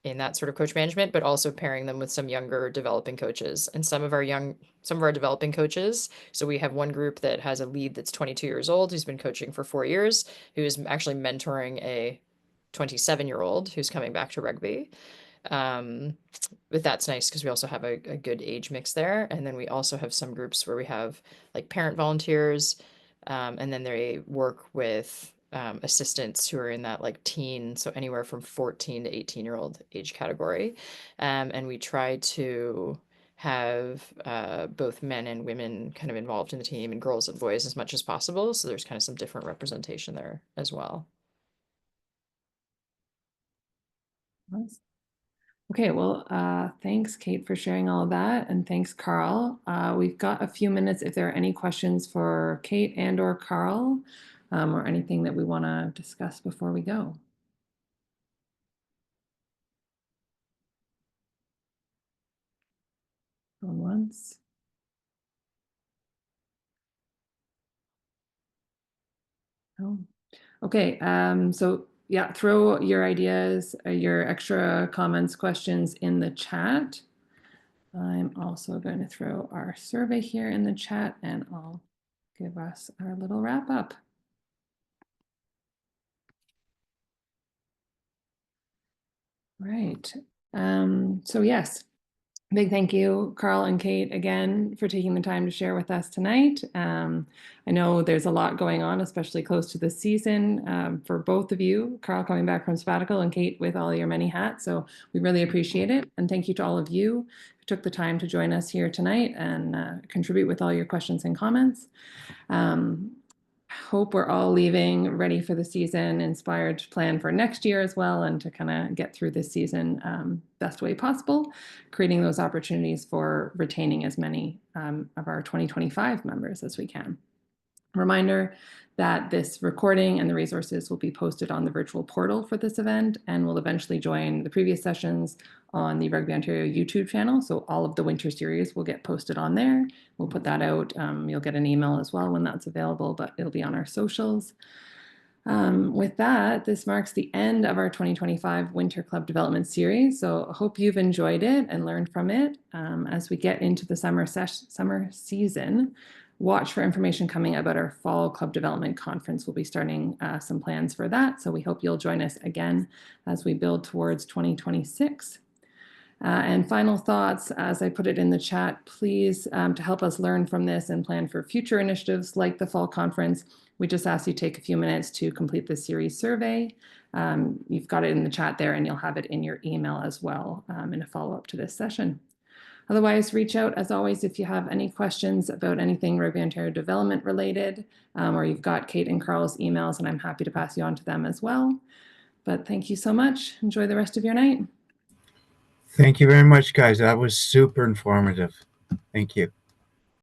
that sort of coach management, but also pairing them with some younger developing coaches and some of our developing coaches. So we have one group that has a lead that's 22 years old, who's been coaching for 4 years, who is actually mentoring a 27-year-old who's coming back to rugby. But that's nice because we also have a good age mix there. And then we also have some groups where we have like parent volunteers, and then they work with assistants who are in that like teen, so anywhere from 14 to 18-year-old age category. And we try to have both men and women kind of involved in the team and girls and boys as much as possible. So there's kind of some different representation there as well. Okay, well, thanks, Kate, for sharing all of that, and thanks, Karl. We've got a few minutes if there are any questions for Kate and or Karl, or anything that we want to discuss before we go. Going once. Oh, okay. So yeah, throw your ideas, your extra comments, questions in the chat. I'm also going to throw our survey here in the chat, and I'll give us our little wrap up. Right. So yes, big thank you, Karl and Kate, again, for taking the time to share with us tonight. I know there's a lot going on, especially close to the season, for both of you, Karl coming back from sabbatical and Kate with all your many hats. So we really appreciate it. And thank you to all of you who took the time to join us here tonight and contribute with all your questions and comments. Hope we're all leaving ready for the season, inspired to plan for next year as well, and to kind of get through this season best way possible, creating those opportunities for retaining as many of our 2025 members as we can. Reminder that this recording and the resources will be posted on the virtual portal for this event and will eventually join the previous sessions on the Rugby Ontario YouTube channel. So all of the winter series will get posted on there. We'll put that out. You'll get an email as well when that's available, but it'll be on our socials. With that, this marks the end of our 2025 Winter Club Development Series. So I hope you've enjoyed it and learned from it. As we get into the summer season, watch for information coming about our Fall Club Development Conference. We'll be starting some plans for that. So we hope you'll join us again as we build towards 2026. And final thoughts, as I put it in the chat, please, to help us learn from this and plan for future initiatives like the Fall Conference, we just ask you take a few minutes to complete the series survey. You've got it in the chat there, and you'll have it in your email as well in a follow-up to this session. Otherwise, reach out, as always, if you have any questions about anything Rugby Ontario development related, or you've got Kate and Karl's emails, and I'm happy to pass you on to them as well. But thank you so much. Enjoy the rest of your night. Thank you very much, guys. That was super informative. Thank you.